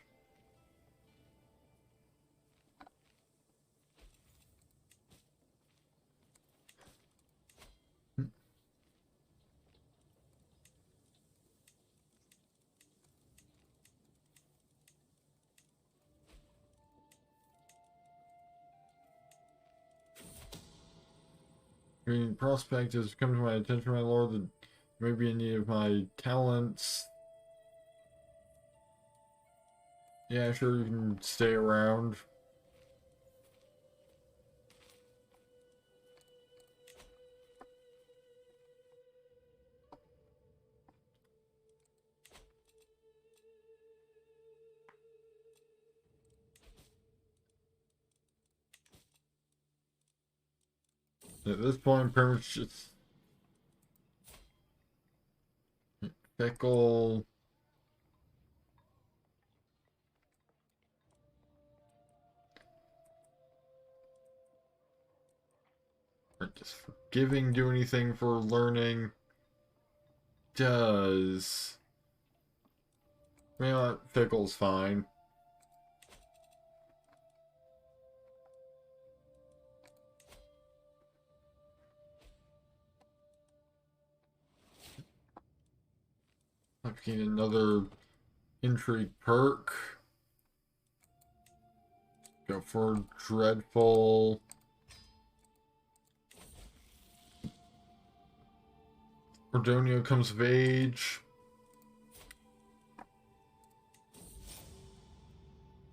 Prospect has come to my attention, my lord, that may be in need of my talents. Yeah, sure, you can stay around. At this point, pretty much just fickle. Does forgiving do anything for learning? Does. You know what? Fickle's fine. I've gained another intrigue perk. Go for Dreadful. Ordoño comes of age.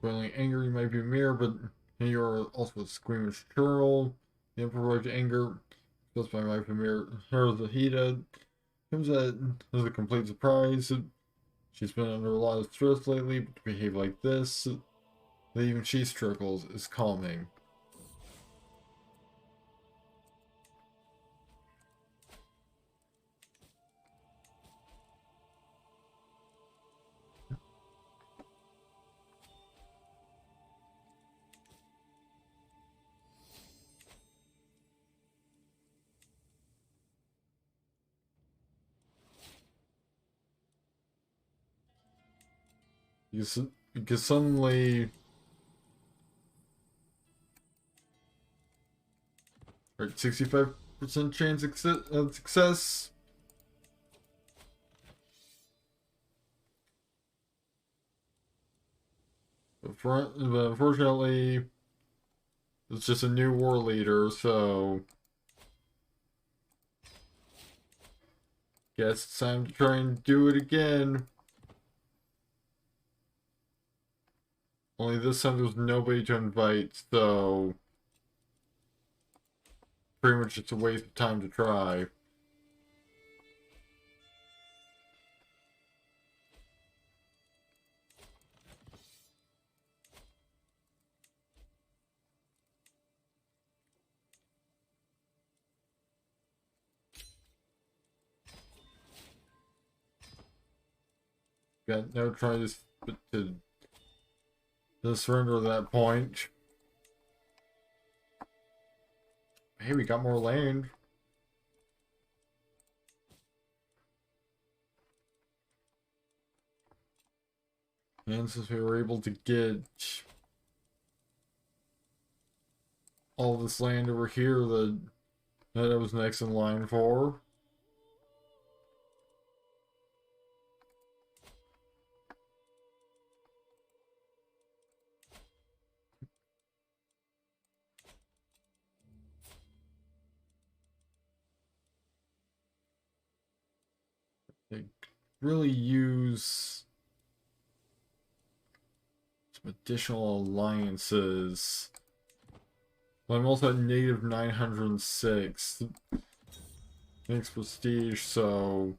Boiling anger, you might be mere, but you're also a squeamish churl. The unprovoked anger, just by my premier, her the heated. Comes as a complete surprise. She's been under a lot of stress lately, but to behave like this, that even she struggles, is calming. Because suddenly, right, 65% chance of success. But unfortunately, it's just a new war leader, so guess it's time to try and do it again. Only this time there's nobody to invite, so pretty much it's a waste of time to try. Got no choice but to surrender at that point. Hey, we got more land. And since we were able to get all this land over here that I was next in line for. They really use some additional alliances. Well, I'm also at negative 906. Thanks, prestige, so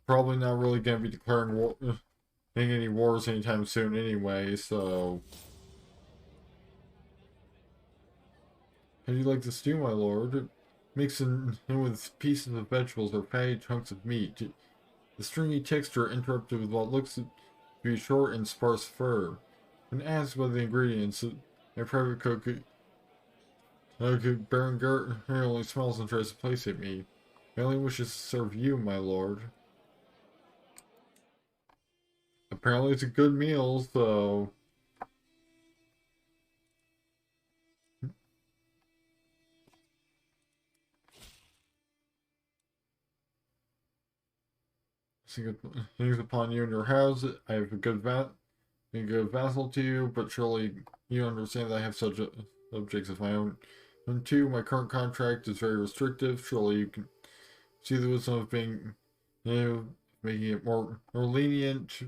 probably not really gonna be declaring war, any wars anytime soon anyway, so. How do you like the stew, my lord? Mix in with pieces of vegetables or fatty chunks of meat. The stringy texture interrupted with what looks to be short and sparse fur. When asked about the ingredients, my private cook, Baron Gert, only smiles and tries to place at me. I only wishes to serve you, my lord. Apparently it's a good meal, so. Things upon you and your house. I have a good vassal to you, but surely you understand that I have such objects of my own. And two, my current contract is very restrictive. Surely you can see the wisdom of being, making it more lenient.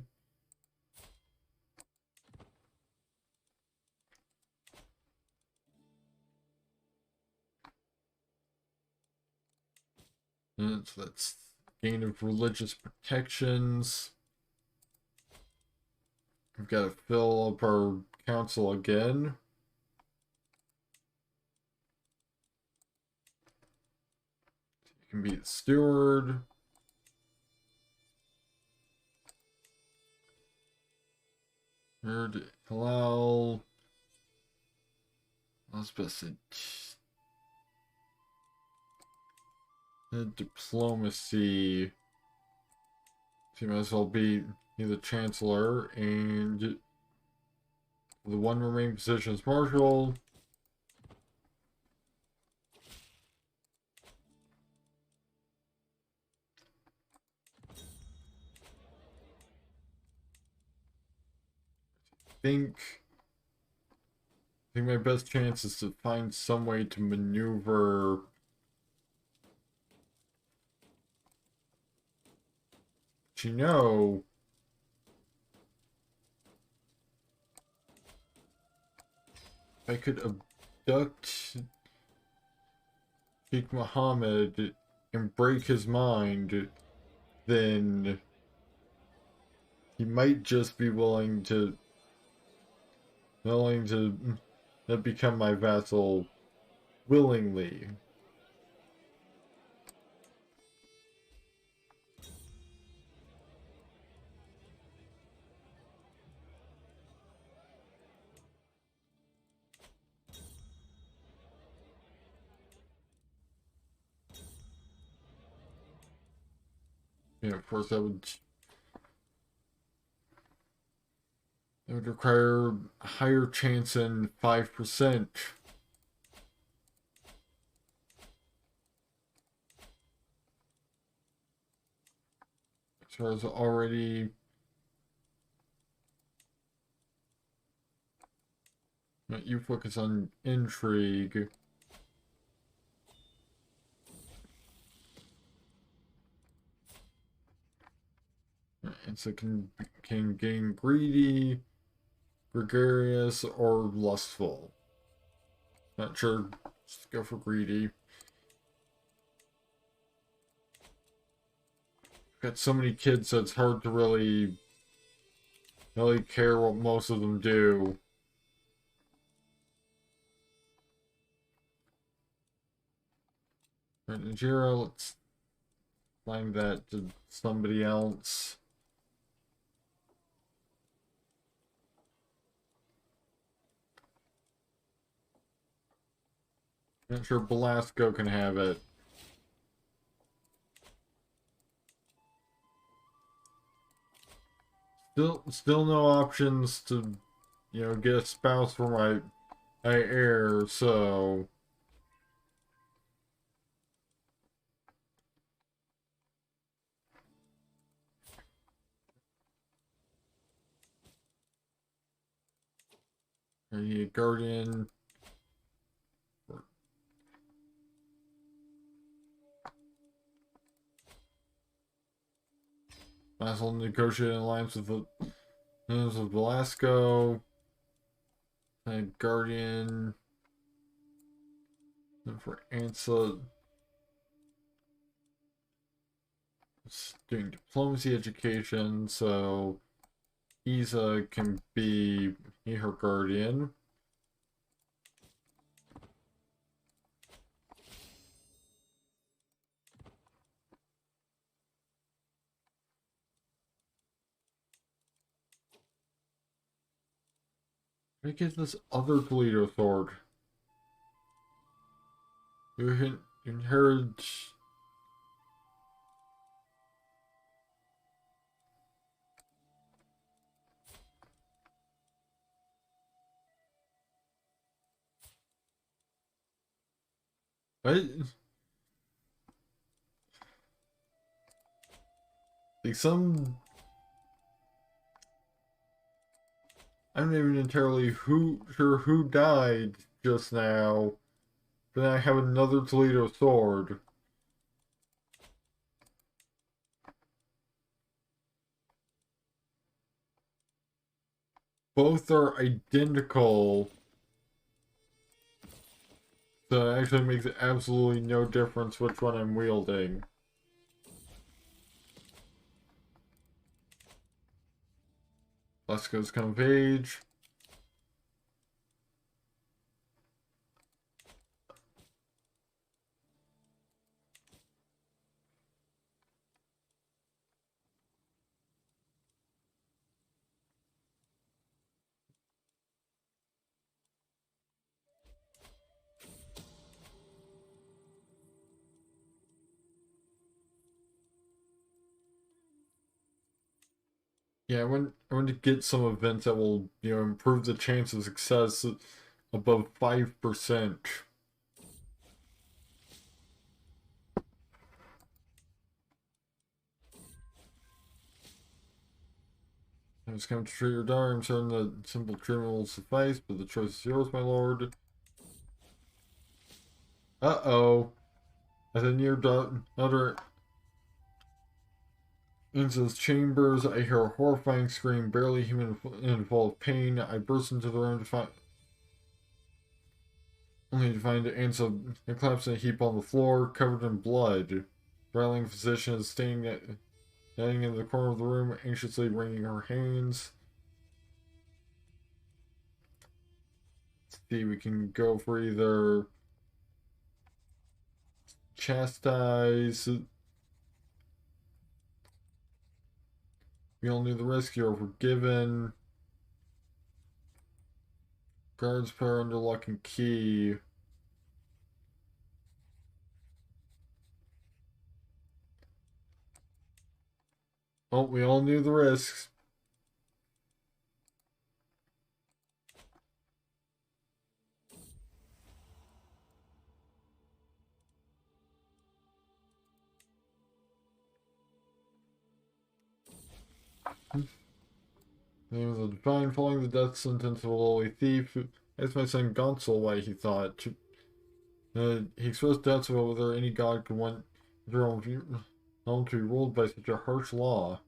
And so that's gain of religious protections. We've got to fill up our council again. You can be the steward. Halal. What's best? Diplomacy. So you might as well be the chancellor, and the one remaining position is marshal. I think think my best chance is to find some way to maneuver. But you know, if I could abduct Sheikh Mohammed and break his mind, then he might just be willing to become my vassal willingly. You know, of course, that would require a higher chance than 5%. So I was already. You focus on intrigue. And so can gain greedy, gregarious, or lustful. Not sure. Just go for greedy. Got so many kids that it's hard to really care what most of them do. Right, Najira, let's find that to somebody else. Not sure Belasco can have it. Still no options to, get a spouse for my heir, so. I need a guardian. Might as well negotiate an alliance with Velasco. And guardian. And for Ansa. It's doing diplomacy education, so Isa can be her guardian. I get this other Toledo sword. You inherit. What? Like some. I'm not even entirely sure who died just now. Then I have another Toledo sword. Both are identical. So it actually makes absolutely no difference which one I'm wielding. Lesko's come of age. Yeah, I want to get some events that will, improve the chance of success above 5%. I was come to treat your daughter. I'm certain that simple treatment will suffice, but the choice is yours, my lord. Uh-oh. As I near daughter into his chambers, I hear a horrifying scream, barely human and full of pain. I burst into the room to find only to find Ansel collapsed in a heap on the floor, covered in blood. The rattling physician is standing in the corner of the room, anxiously wringing her hands. Let's see, we can go for either chastise. We all knew the risk. You're forgiven. Guards power under lock and key. Oh, we all knew the risks. He was a divine, following the death sentence of a lowly thief. Asked my son Gonsel why he thought. He expressed doubts about whether any god could want their own realm to be ruled by such a harsh law.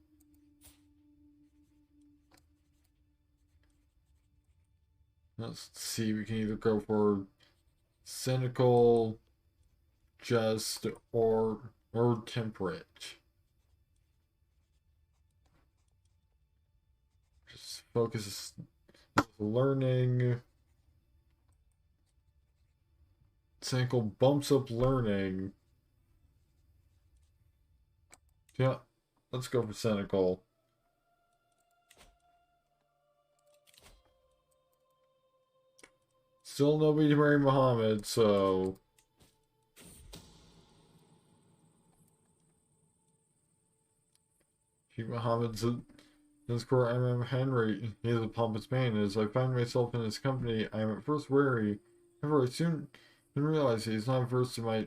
Let's see, we can either go for cynical, just, or temperate. Just focus learning. Cynical bumps up learning. Yeah, let's go for cynical. Still nobody to marry Muhammad, so... Sheikh Muhammad's his court. I'm Henry. He is a pompous man. As I find myself in his company, I am at first wary. However, I soon realize he is not averse to my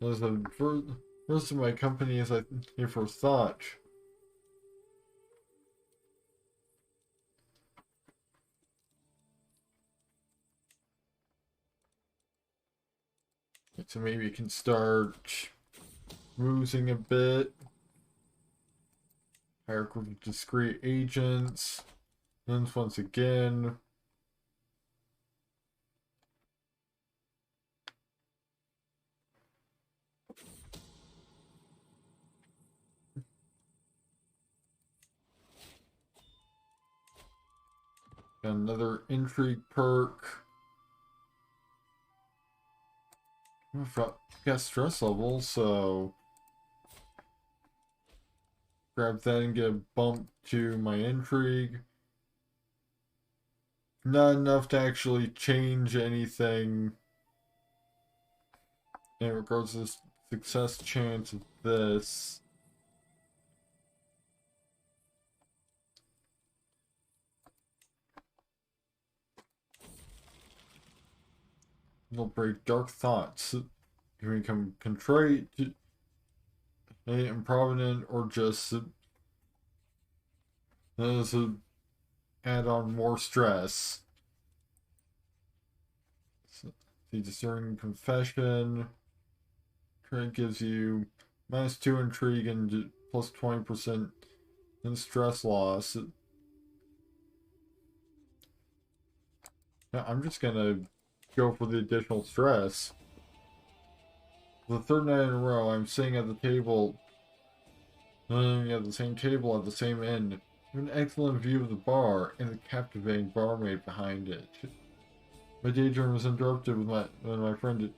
first to my company as I first thought. So maybe you can start losing a bit. Hire a group of discreet agents. Then once again. Got another intrigue perk. Got stress level, so grab that and get a bump to my intrigue. Not enough to actually change anything in regards to the success chance of this. It'll break dark thoughts. You become contrite, improvident, or just add on more stress. So, the discerning confession. It gives you -2 intrigue and plus 20% in stress loss. Yeah, I'm just gonna go for the additional stress. The third night in a row, I'm sitting at the table, at the same table at the same end, with an excellent view of the bar and the captivating barmaid behind it. My daydream was interrupted when my friend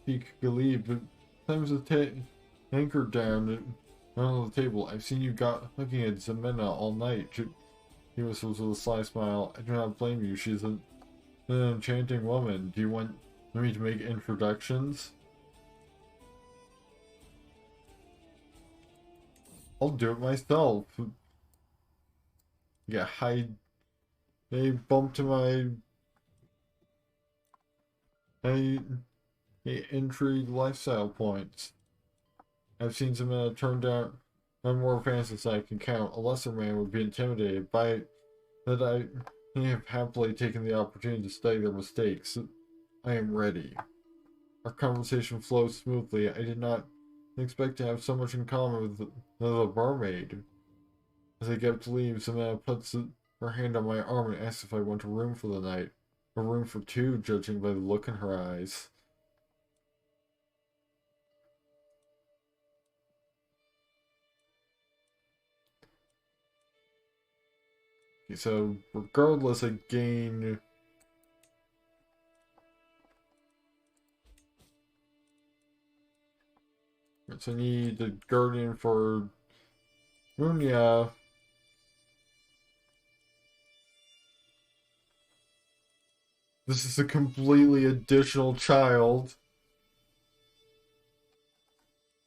Sheikh Galib slams the anchor down on the table. I've seen you looking at Zemena all night. He whistles with a sly smile. I do not blame you. She's an enchanting woman. Do you want me to make introductions? I'll do it myself. Yeah, a bump to my a intrigue lifestyle points. I've seen some turn down I'm more advanced than I can count. A lesser man would be intimidated by that I have happily taken the opportunity to study their mistakes. I am ready. Our conversation flows smoothly. I did not expect to have so much in common with the barmaid. As I get up to leave, Samantha puts her hand on my arm and asks if I want a room for the night. A room for two, judging by the look in her eyes. Okay, so, regardless, I gain... So I need a guardian for Munya. This is a completely additional child.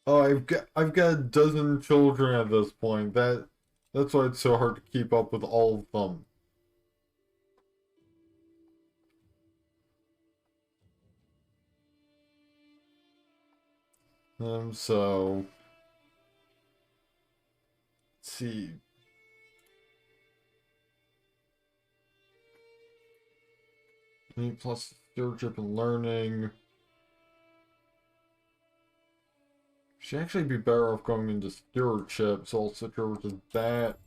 Oh, I've got a dozen children at this point. That's why it's so hard to keep up with all of them. So let's see. Plus stewardship and learning. Should actually be better off going into stewardship, so I'll switch over to that.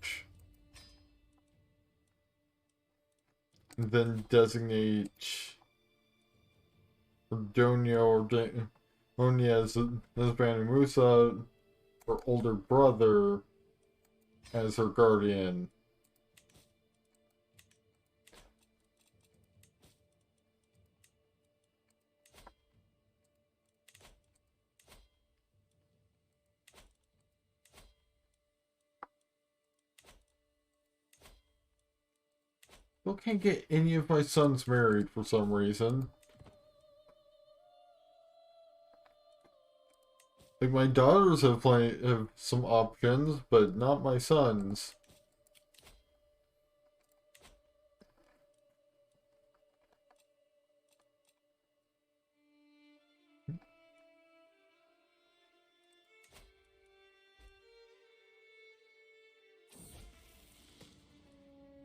And then designate Ordoño as Banu Musa, her older brother, as her guardian. Still can't get any of my sons married for some reason. Like, my daughters have some options, but not my sons.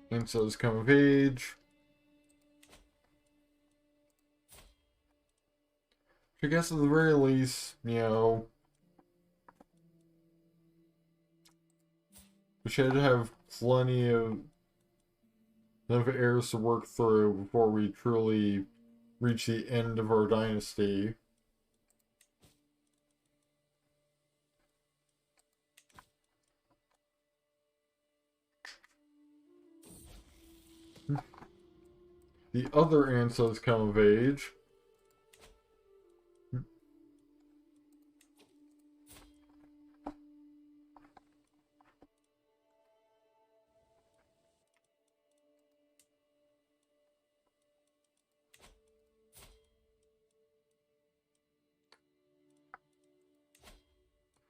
And so it's come of age. I guess at the very least, you know, we should have plenty of enough heirs to work through before we truly reach the end of our dynasty. The other ancestors come of age.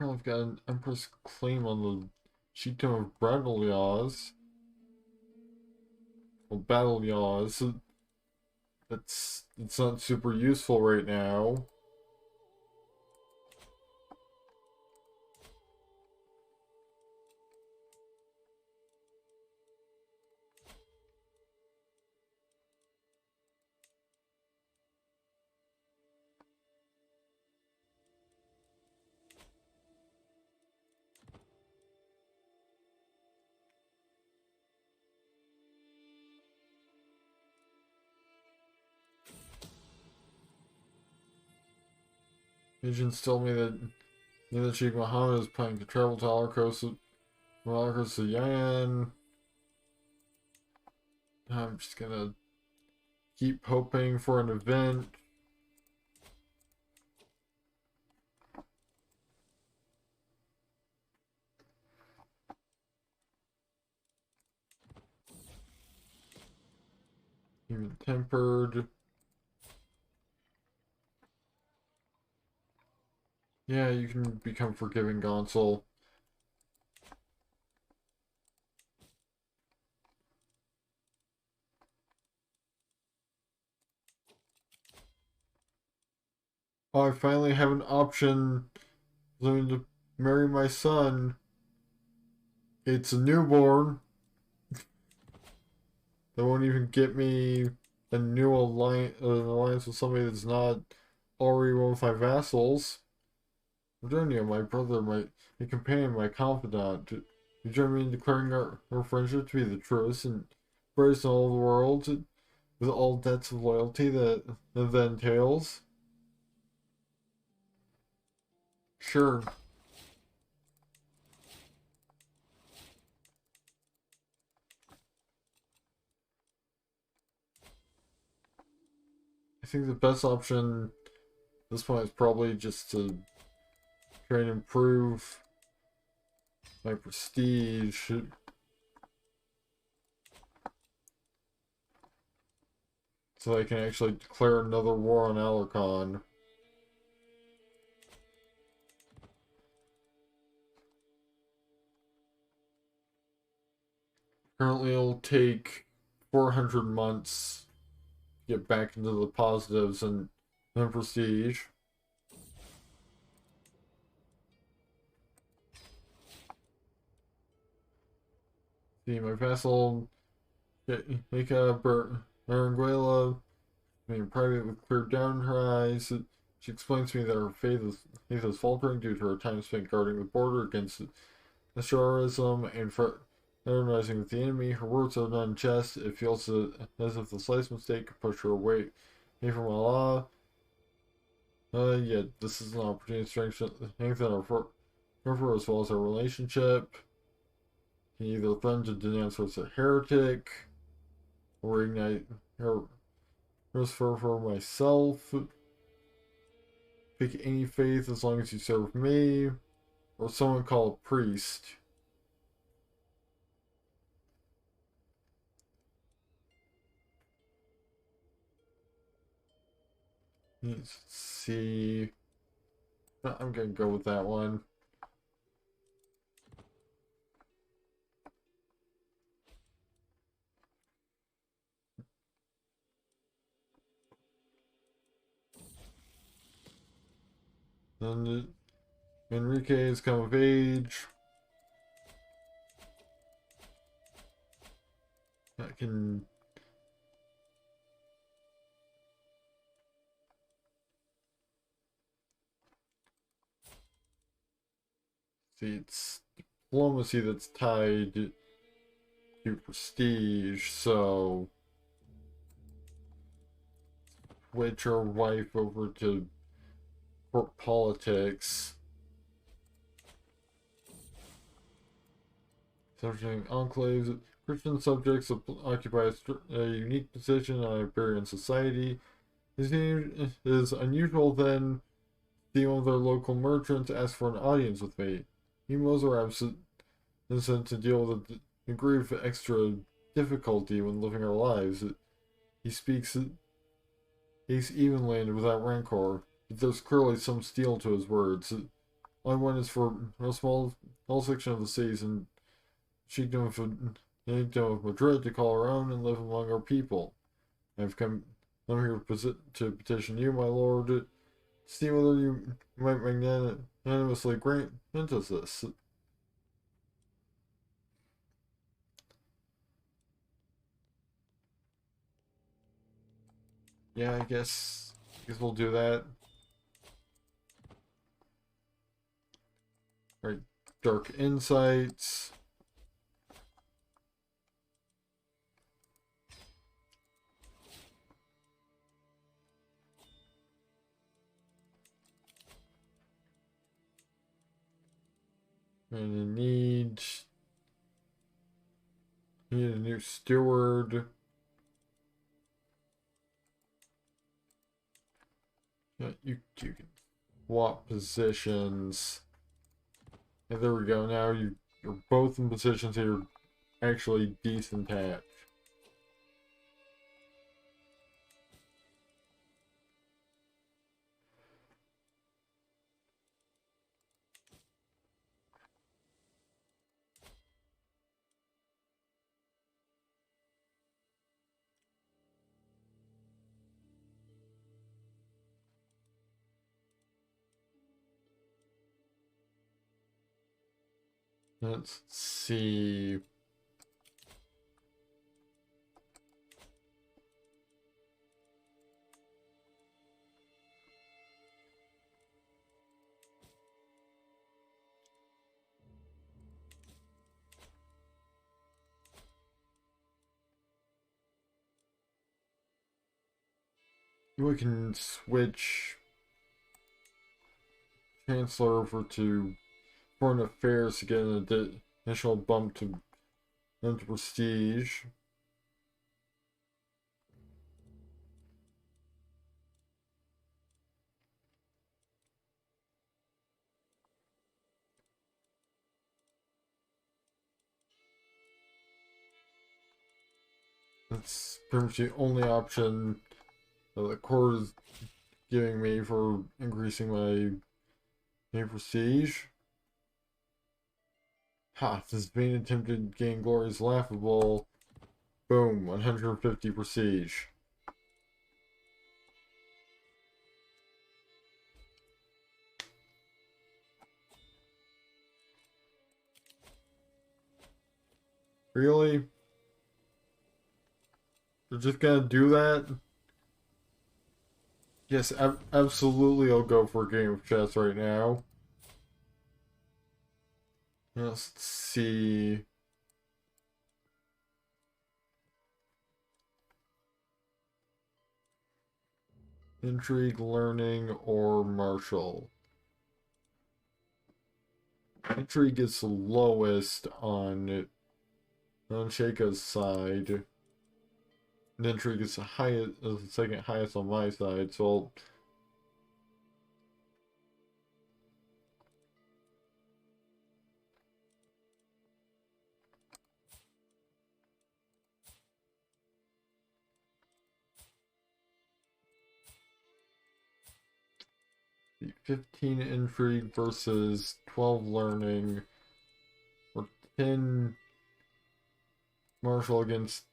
I've got an Empress claim on the chiefdom of Battle Yaws. Well, Battle Yaws. It's not super useful right now. Agents told me that neither Sheikh Mohammed is planning to travel to Alarcos to Yan. I'm just gonna keep hoping for an event. Even tempered. Yeah, you can become forgiving, Gonsel. Oh, I finally have an option to marry my son. It's a newborn. They won't even get me a new alliance with somebody that's not already one of my vassals. Ordoño, my brother, my companion, my confidant. You join me in declaring our friendship to be the truest and greatest in all the world, with all debts of loyalty that entails. Sure. I think the best option at this point is probably just to try and improve my prestige. So I can actually declare another war on Alarcon. Currently it'll take 400 months to get back into the positives and prestige. See, my vassal, Mika Berenguela, being private with clear down in her eyes. She explains to me that her faith is faltering due to her time spent guarding the border against terrorism and fraternizing with the enemy. Her words are not in jest. It feels as if the slightest mistake could push her away from Allah. Yet this is an opportunity to strengthen our fervor as well as our relationship. Can either threaten to denounce her as a heretic, or ignite her fervor myself. Pick any faith as long as you serve me, or someone call a priest. Let's see. I'm gonna go with that one. Then Enrique has come of age. I can. See, it's diplomacy that's tied to prestige, so switch our wife over to court politics. Subjecting enclaves, Christian subjects occupy a unique position in Iberian society. It is unusual then see one of their local merchants ask for an audience with me. Emos are absent to deal with a degree of extra difficulty when living our lives. He speaks evenly and without rancor, but there's clearly some steel to his words. All I want is for a small section of the cities and Chiefdom of Madrid to call our own and live among our people. I've come here to petition you, my lord, to see whether you might magnanimously grant us this. Yeah, I guess we'll do that. Right, Dark Insights. And I need a new steward. Yeah, you can swap positions. And there we go. Now you're both in positions that you're actually decent at. Let's see. We can switch Chancellor over to Foreign Affairs to get an additional bump to into prestige. That's pretty much the only option that the court is giving me for increasing my prestige. Ha, this vain attempt to gain glory is laughable. Boom, 150 prestige. Really? They're just gonna do that? Yes, absolutely I'll go for a game of chess right now. Let's see. Intrigue, learning, or martial. Intrigue is the lowest on Sheikah's side. And intrigue is the highest, the second highest on my side, so I'll... The 15 intrigue versus 12 learning, or 10 martial against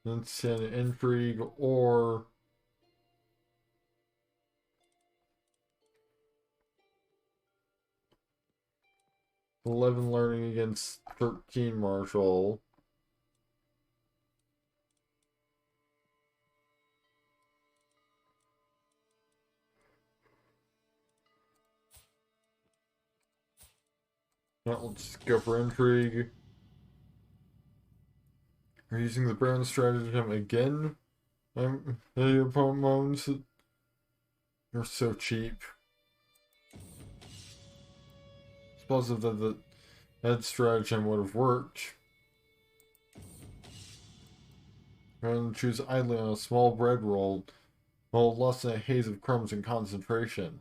10 intrigue, or 11 learning against 13 martial. Now let's go for intrigue. Are you using the Baron stratagem again? The opponent moans. You're so cheap. It's positive that that stratagem would have worked. And choose idly on a small bread roll, while lost in a haze of crumbs and concentration.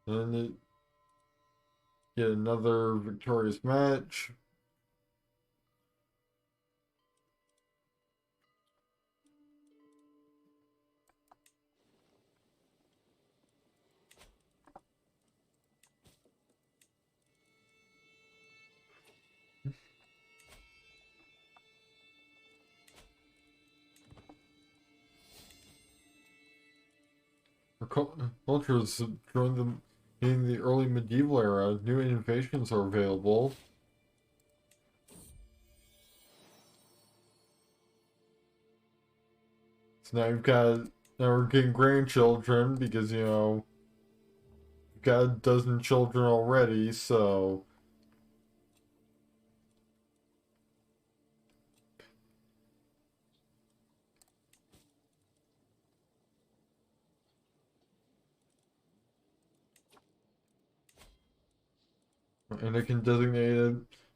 And it get another victorious match. Cultures joined them in the early medieval era. New innovations are available. So now we're getting grandchildren because, you know, we've got a dozen children already, so. And I can designate a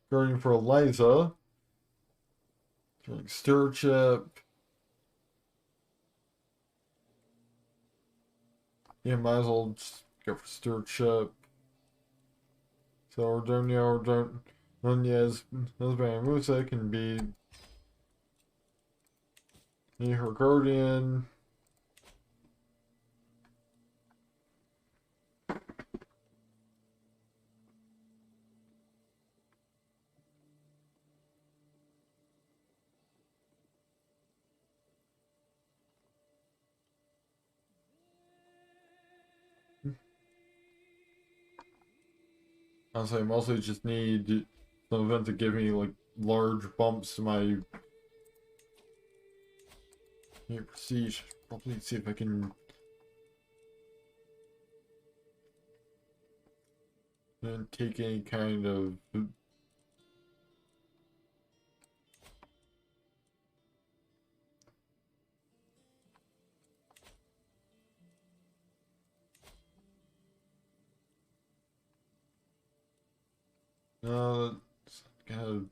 guardian for Eliza. Stewardship. Yeah, might as well just go for stewardship. So Ordoño, Nunez, husband Musa can be her guardian. Honestly, I mostly just need some event to give me like large bumps to my prestige. Probably see if I can take any kind of no, that's gonna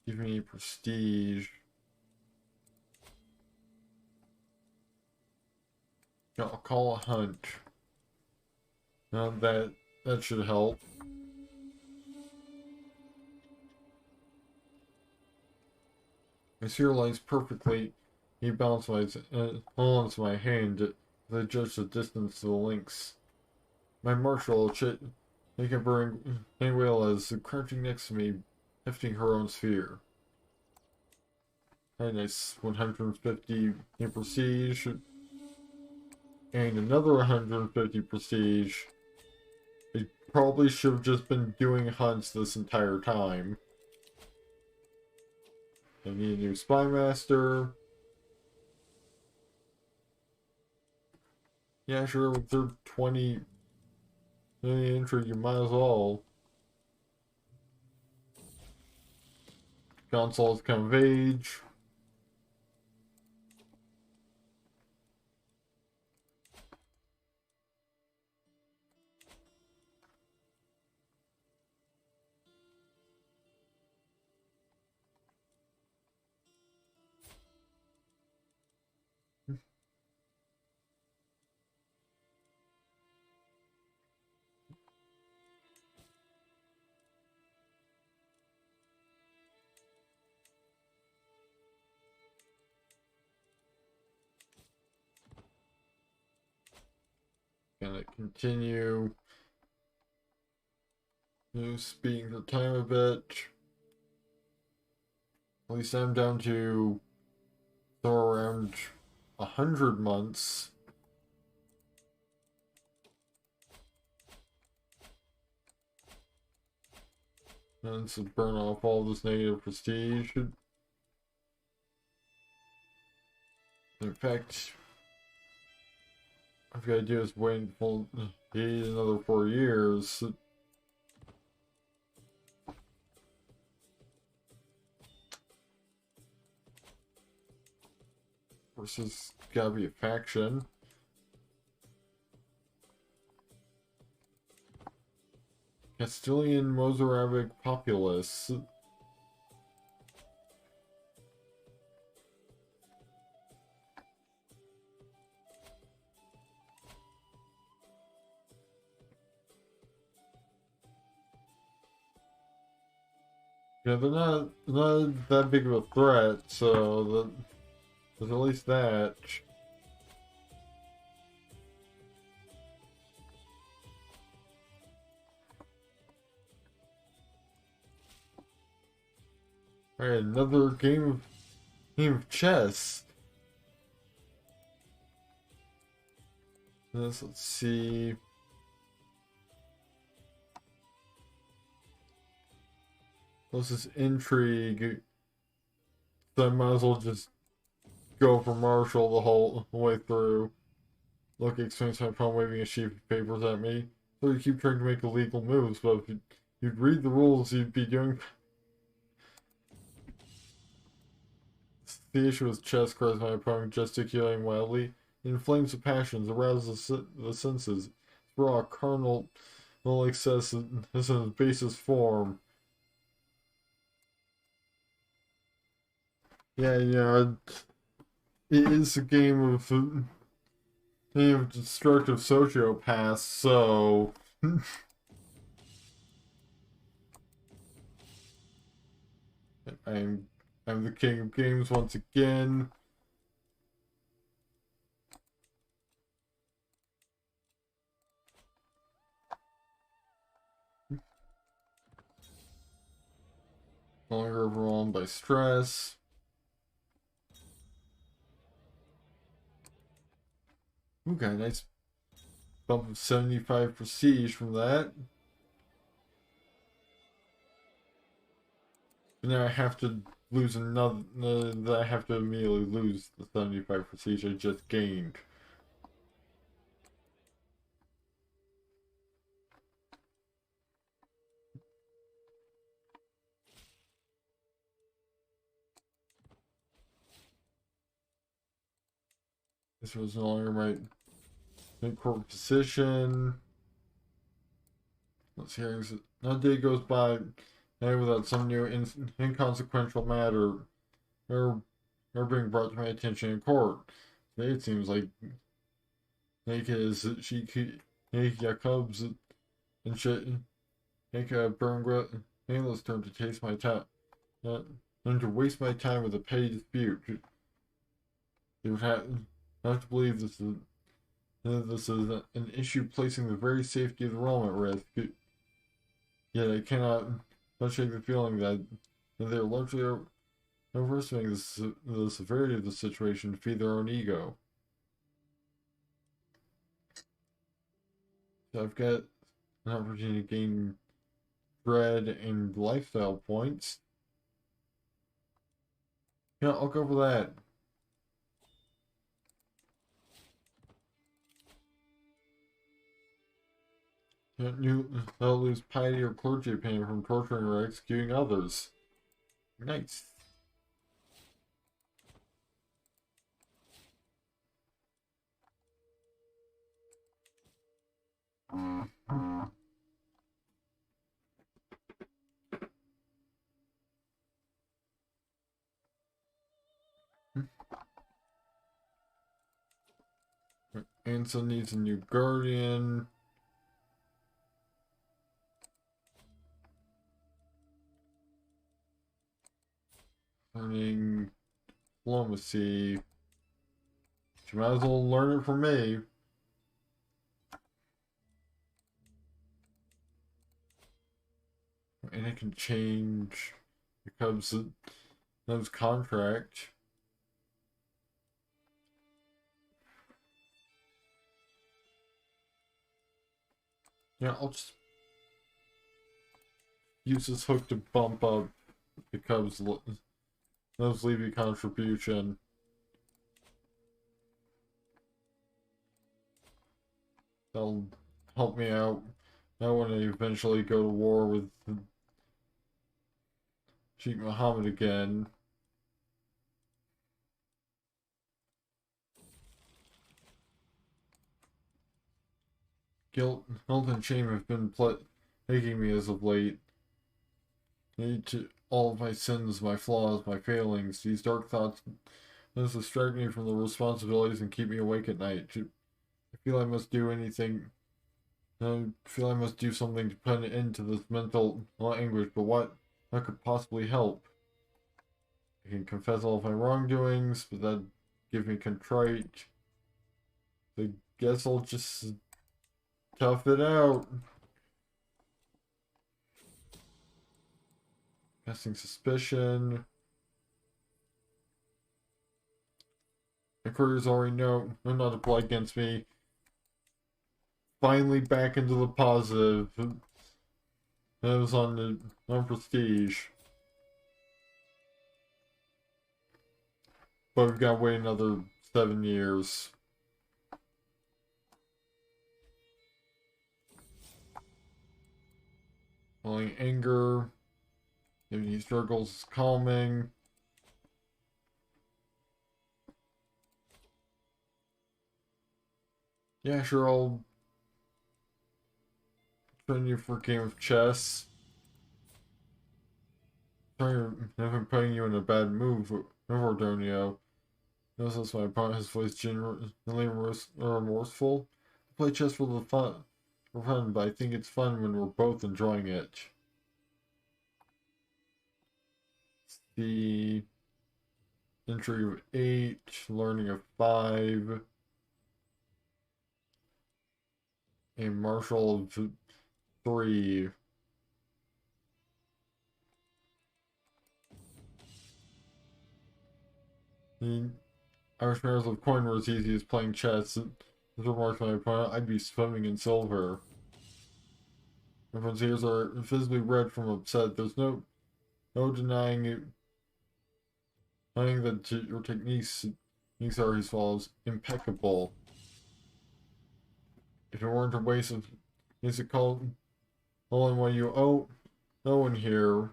give me prestige. Yeah, I'll call a hunt. Now that should help. My sphere lies perfectly. He balanced holds my hand to adjust the distance to the links. My marshal, they can burn Whale is crouching next to me, hefting her own sphere. A nice 150 in prestige, and another 150 prestige. I probably should have just been doing hunts this entire time. I need a new spy master. Yeah, sure, with their 20 million entry, you might as well. Consoles come of age. Gonna continue speeding the time a bit. At least I'm down to around 100 months. And to burn off all this negative prestige. In fact, I've got to do is wait until another 4 years. Versus gotta be a faction. Castilian Mozarabic populace. Yeah, they're not that big of a threat, so there's at least that. Alright, another game of chess. Let's see. What's this intrigue? So I might as well just go for Marshall the whole way through. Look, explains my opponent waving a sheaf of papers at me. So you keep trying to make illegal moves, but if you'd read the rules, you'd be doing. The issue with chess, cries my opponent, gesticulating wildly. It inflames the passions, arouses the senses. Raw, carnal, excess is in its basest form. Yeah, it is a game of destructive sociopaths, so I'm the king of games once again. No longer overwhelmed by stress. Ooh, got a nice bump of 75 prestige from that. And then I have to lose another. Then I have to immediately lose the 75 prestige I just gained. This was no longer my mid-court position. Let's hear. Not a day goes by without some new inconsequential matter or being brought to my attention in court. Today it seems like Jacobs and shit. Berngra's turn to taste my time. And to waste my time with a petty dispute. They would have to believe this is an issue placing the very safety of the realm at risk. Yet I cannot shake the feeling that they are largely overestimating the severity of the situation to feed their own ego. So I've got an opportunity to gain bread and lifestyle points. Yeah, I'll go for that. They'll lose piety or clergy opinion from torturing or executing others. Nice. Anson needs a new guardian. Learning diplomacy. You might as well learn it from me. And it can change because of contract. Yeah, I'll just use this hook to bump up because those Levy contribution. That'll help me out. Now when I eventually go to war with Sheikh Mohammed again. Guilt and shame have been plaguing me as of late. I need to all of my sins, my flaws, my failings, these dark thoughts distract me from the responsibilities and keep me awake at night. I feel I must do anything. I feel I must do something to put an end to this mental anguish, but what could possibly help? I can confess all of my wrongdoings, but that give me contrite. I guess I'll just tough it out. Casting suspicion. My couriers already know they're not to play against me. Finally back into the positive. That was on prestige. But we've got to wait another 7 years. Feeling anger. If he struggles, calming. Yeah, sure, I'll train you for a game of chess. Sorry if I'm putting you in a bad mood, Ordoño. Notice my opponent, his voice genuinely remorseful. I play chess for fun, but I think it's fun when we're both enjoying it. The entry of 8, learning of 5, a martial of 3. The Irish mirrors of coin were as easy as playing chess. As remarked my opponent, I'd be swimming in silver. Everyone's ears are visibly red from upset. There's no No denying that your techniques are as follows: impeccable. If it weren't a waste of music called only what you owe no one here,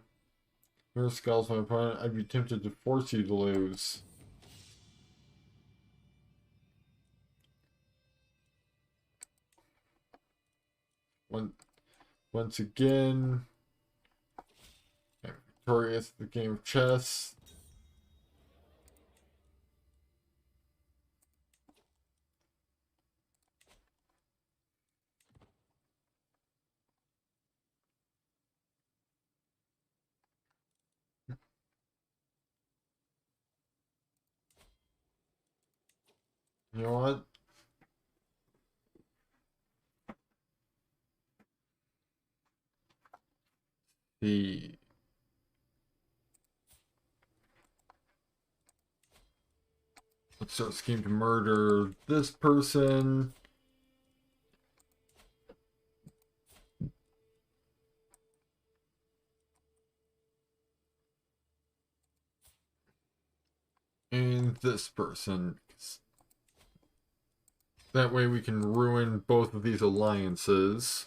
your skulls my opponent, I'd be tempted to force you to lose. Once again, I'm victorious at the game of chess. You know what? The Let's start a scheme to murder this person. And this person. That way we can ruin both of these alliances.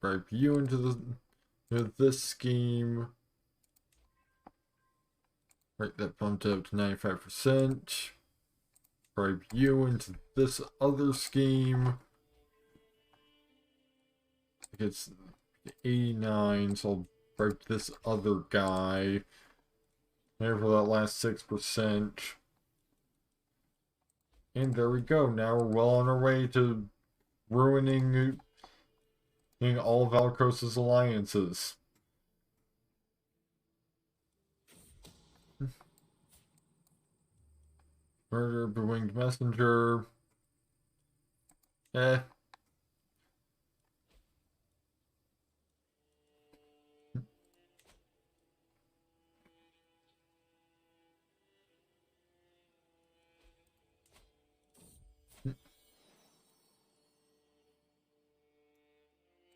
Bribe you into this scheme. Right, that bumped up to 95%. Bribe you into this other scheme. It's 89, so I'll bribe this other guy. There for that last 6%. And there we go. Now we're well on our way to ruining all of Valkros's alliances. Murder, bewinged messenger. Eh.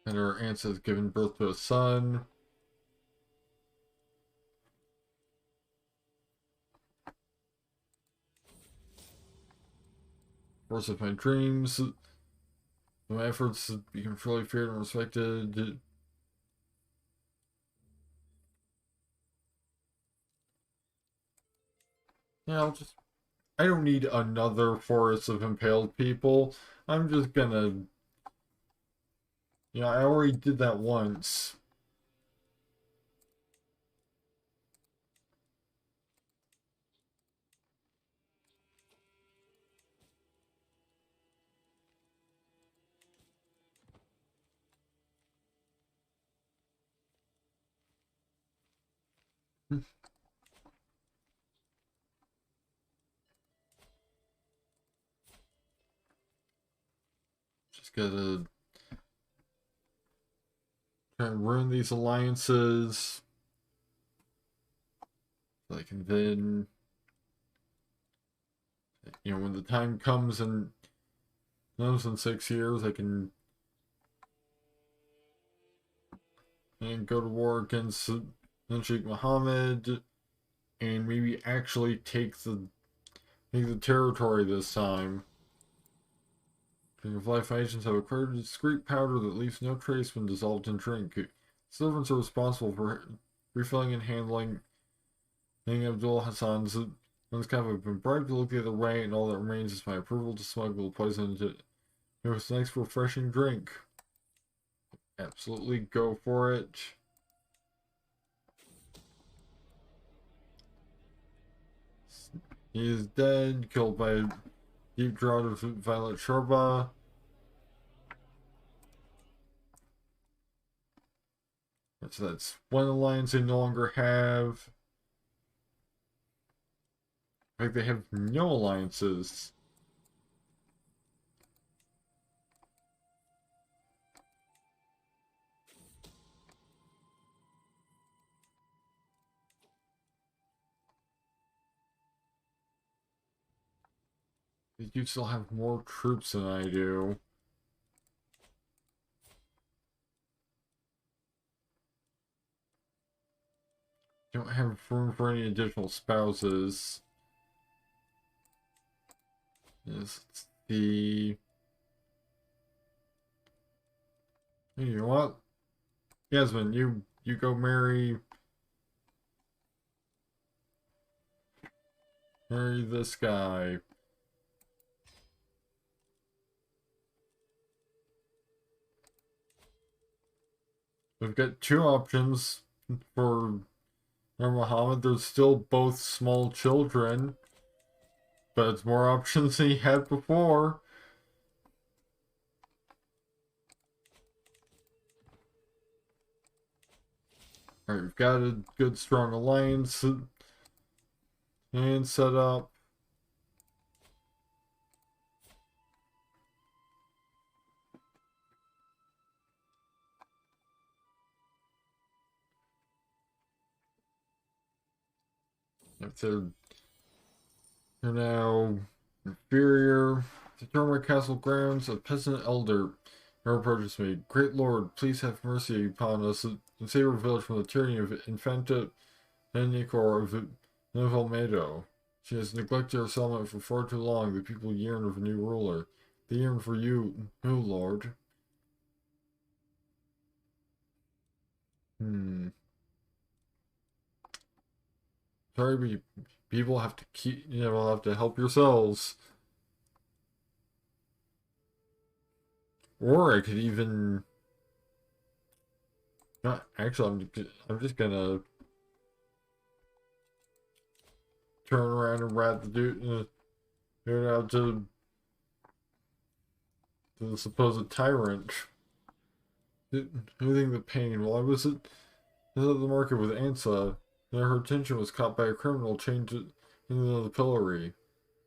And her aunt has given birth to a son. Force of my dreams. My efforts become truly feared and respected. Yeah, I don't need another forest of impaled people. I'm just gonna... I already did that once. Just gotta try and ruin these alliances. So I can then... when the time comes in 6 years, I can go to war against Sheikh Mohammed and maybe actually take the territory this time. King of Life agents have acquired a discreet powder that leaves no trace when dissolved in drink. Servants are responsible for refilling and handling. King Abdul Hassan's kind have been bribed to look the other way, and all that remains is my approval to smuggle the poison into his next refreshing drink. Absolutely go for it. He is dead, killed by a deep draught of violet shorba. So that's one alliance they no longer have. In fact, they have no alliances. You still have more troops than I do. Don't have room for any additional spouses. Yes, it's the... Hey, you know what? Yasmin, you go marry this guy. We've got two options for Muhammad. There's still both small children, but it's more options than he had before. Alright, we've got a good strong alliance and set up. If they're now inferior, to Dormer Castle grounds, a peasant elder now approaches me. Great lord, please have mercy upon us and save our village from the tyranny of Infanta Nicor of Novelmedo. She has neglected her settlement for far too long. The people yearn for a new ruler. They yearn for you, new lord. Sorry, but people have to keep, have to help yourselves. Or I could even... Not, actually, I'm just gonna turn around and rat the dude out to the supposed tyrant. Anything the pain. Well, I was at the market with Ansa, and her attention was caught by a criminal chained into the pillory.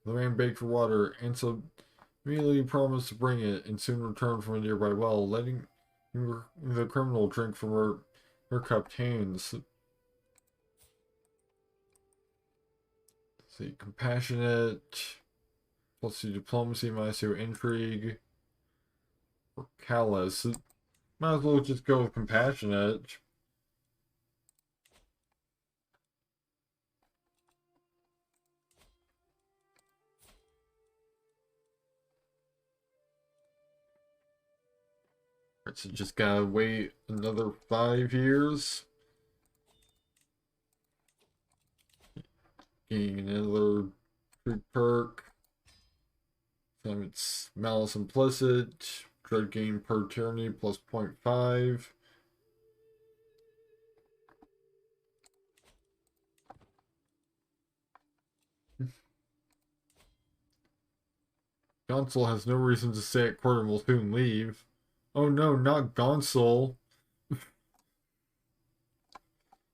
The man begged for water. Ansa immediately promised to bring it, and soon returned from a nearby well, letting the criminal drink from her cupped hands. Let's see, compassionate, plus the diplomacy, minus your intrigue, or callous. Might as well just go with compassionate. Alright, so just gotta wait another 5 years. Getting another free perk. Then it's Malice Implicit. Dread gain per tyranny plus 0.5. Gonsol has no reason to stay at court and will soon leave. Oh no, not Gonsol.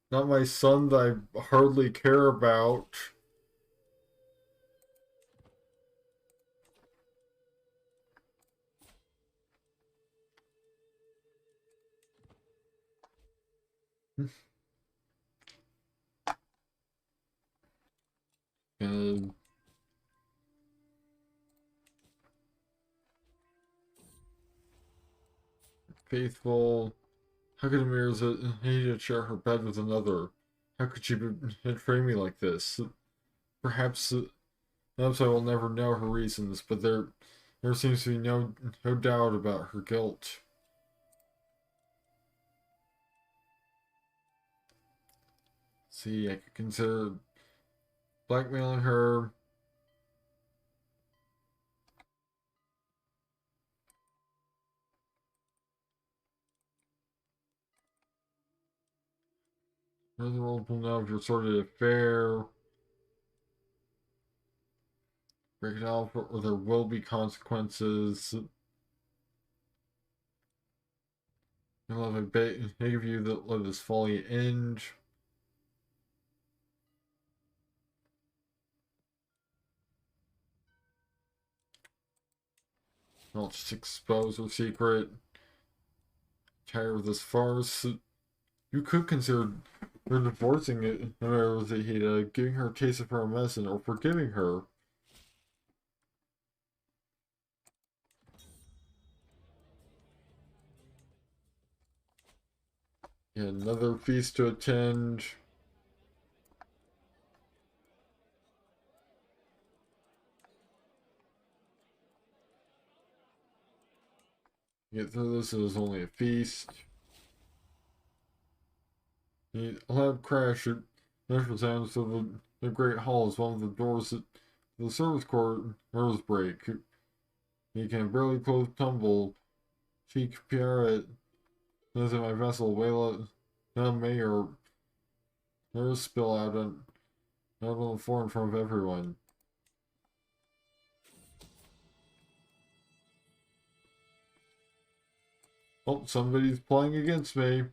Not my son that I hardly care about. And faithful. How could Amira hate to share her bed with another? How could she betray me like this? Perhaps, perhaps I will never know her reasons, but there seems to be no doubt about her guilt. See, I could consider blackmailing her. The world will know of your sordid affair. Break it off, or there will be consequences. You'll have a beg of you that let this folly end. I'll just expose her secret. Tired of this farce. You could consider her divorcing it, Zahida, giving her a taste of her own medicine, or forgiving her. Yeah, another feast to attend. Get through this, it was only a feast. A loud crash at initial sounds of the great hall as one of the doors at the service quarters break. He can barely close tumble. Cheek Pierre is in my vessel, Wayla, Mayor, there's spill out on the floor in front of everyone. Oh, somebody's playing against me.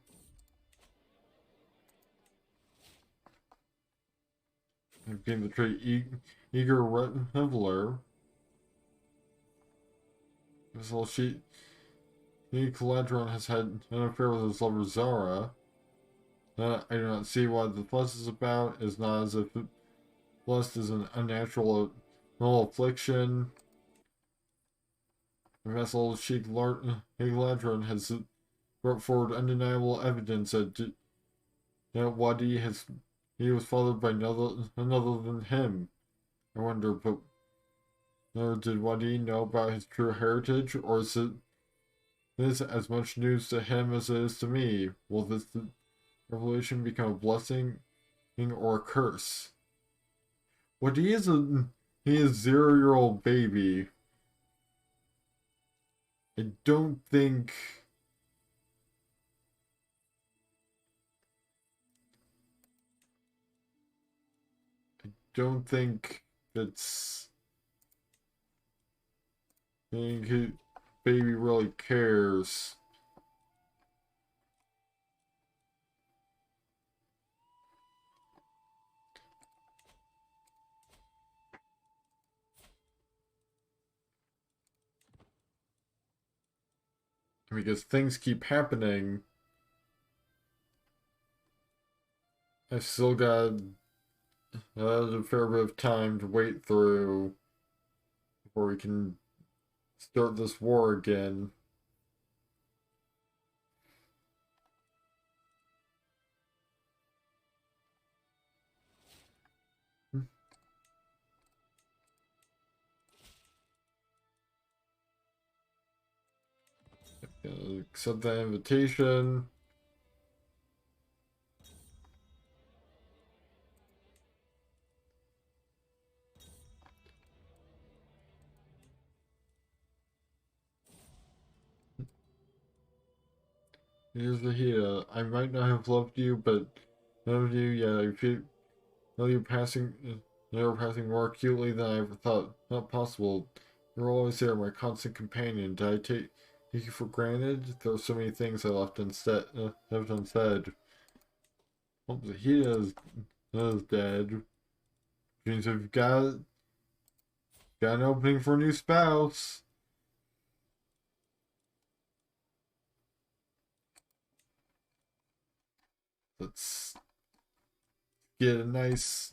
I became the trait eager reveler. This little Caladron has had an affair with his lover Zara. I do not see what the fuss is about. It's not as if lust is an unnatural affliction. Vessel Caladron has brought forward undeniable evidence that Wadi he was fathered by another than him. I wonder, but did Wadi know about his true heritage, or is this as much news to him as it is to me? Will this revelation become a blessing or a curse? Wadi is a 0-year-old baby. I don't think. Don't think that's. I think baby really cares. Because things keep happening. I've still got a fair bit of time to wait through before we can start this war again. Accept that invitation. Here's the Hida. I might not have loved you, but none of you, yeah, I feel you're passing more acutely than I ever thought. Not possible. You're always there, my constant companion. Did I take you for granted? There are so many things I left unsaid. Oh, the Hida is dead. Means we've got an opening for a new spouse. Let's get a nice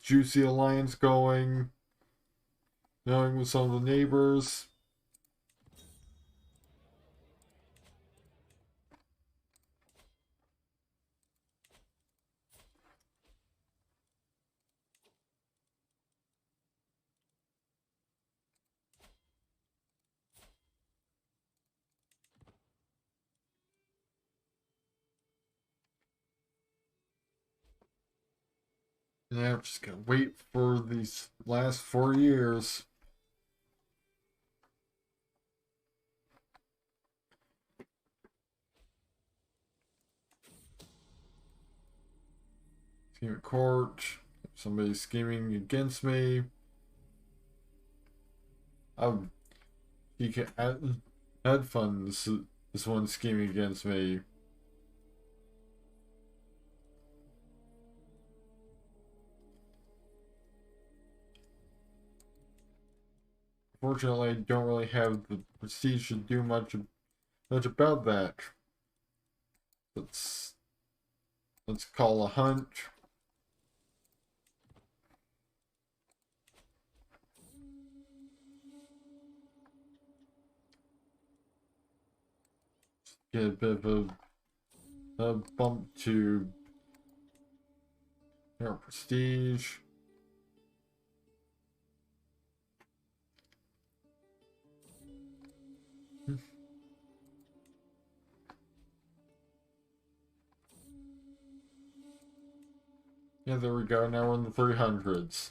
juicy alliance going. Knowing with some of the neighbors. Yeah, I'm just gonna wait for these last 4 years. Scheme at court. Somebody's scheming against me. You can add funds. This one scheming against me. Fortunately, I don't really have the prestige to do much about that. Let's call a hunt. Get a bit of a bump to our prestige. Yeah, there we go. Now we're in the 300s.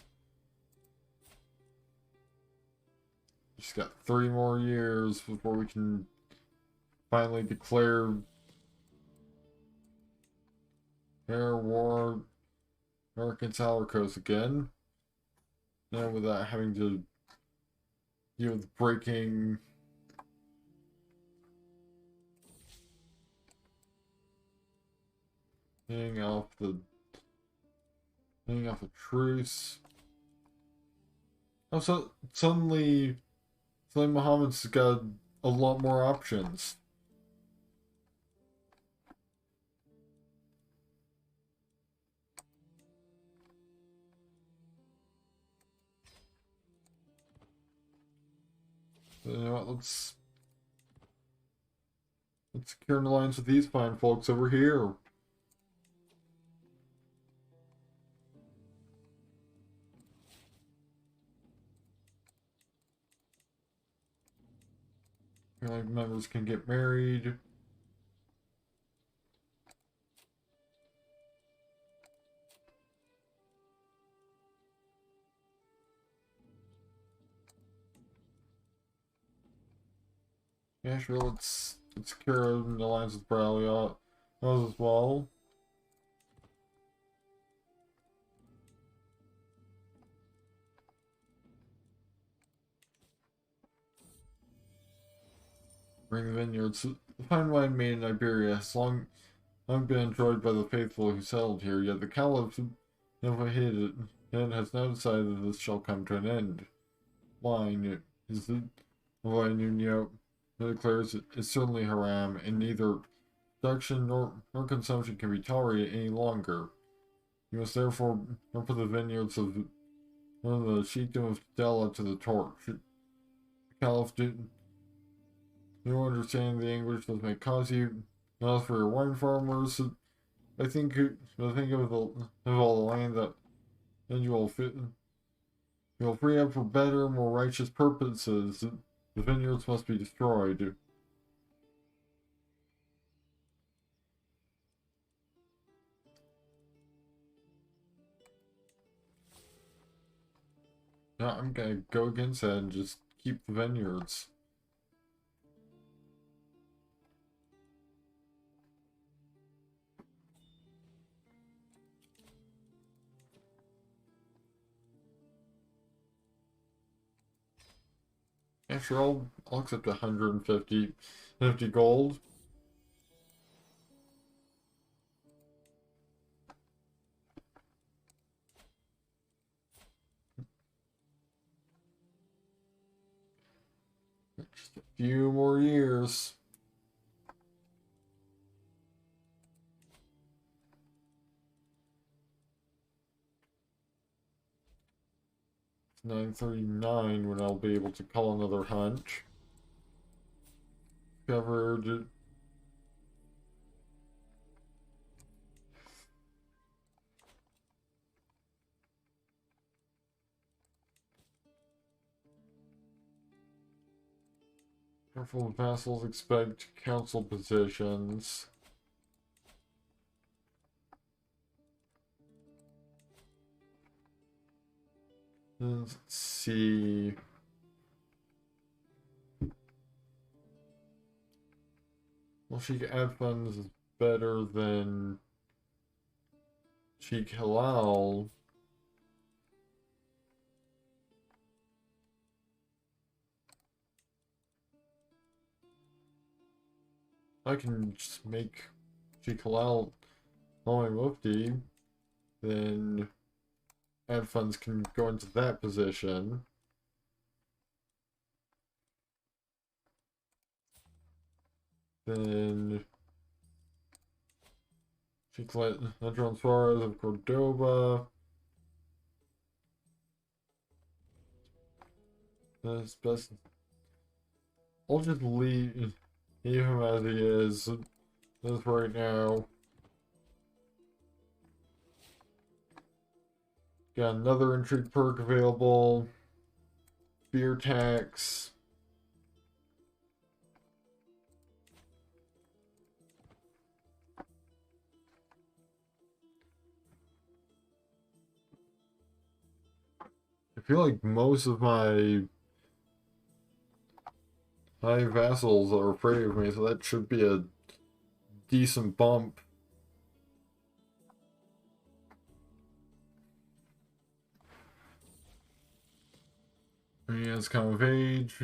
Just got 3 more years before we can finally declare air war American Sour Coast again. Now without having to deal with breaking hanging off a truce. Oh, so suddenly Muhammad's got a lot more options. So, you know what, let's secure an alliance with these fine folks over here. Family members can get married. Yeah, sure, let's secure an alliance with Braulio as well. Bring the vineyards. The fine wine made in Iberia has long been enjoyed by the faithful who settled here, yet the Caliph never hated it, and has now decided that this shall come to an end. Wine is the Ordoño declares it is certainly haram, and neither production nor consumption can be tolerated any longer. You must therefore put the vineyards of the Sheikdom of Stella to the torch. The Caliph did you understand the anguish this may cause you, not for your wine farmers. I think of all the land that and you will free up for better, more righteous purposes. The vineyards must be destroyed. No, I'm gonna go against that and just keep the vineyards. Yeah, sure, I'll accept 150 gold. Just a few more years. 9:39 when I'll be able to call another hunt. Covered. Careful vassals expect council positions. Let's see. Well, Sheikh Ad Funds is better than Sheikh Halal. I can just make Sheikh Halal only Mufti, then Ad Funds can go into that position. Then Sheikh Ladron Suarez of Cordoba. That's best. I'll just leave him as he is as right now. Got another intrigue perk available. Beer tax. feel like most of my vassals are afraid of me, so that should be a decent bump. He has come of age.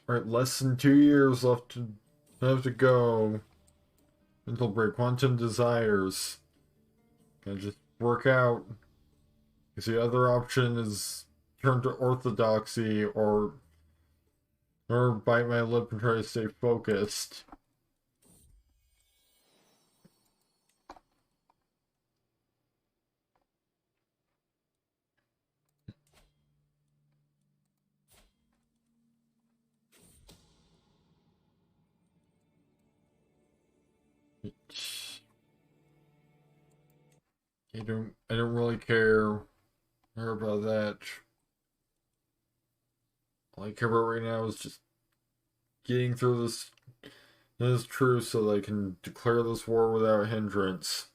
Alright, less than 2 years left to go until break quantum desires. Gonna just work out. Because the other option is turn to orthodoxy or bite my lip and try to stay focused. I don't really care about that. All I care about right now is just getting through this truce so that I can declare this war without hindrance.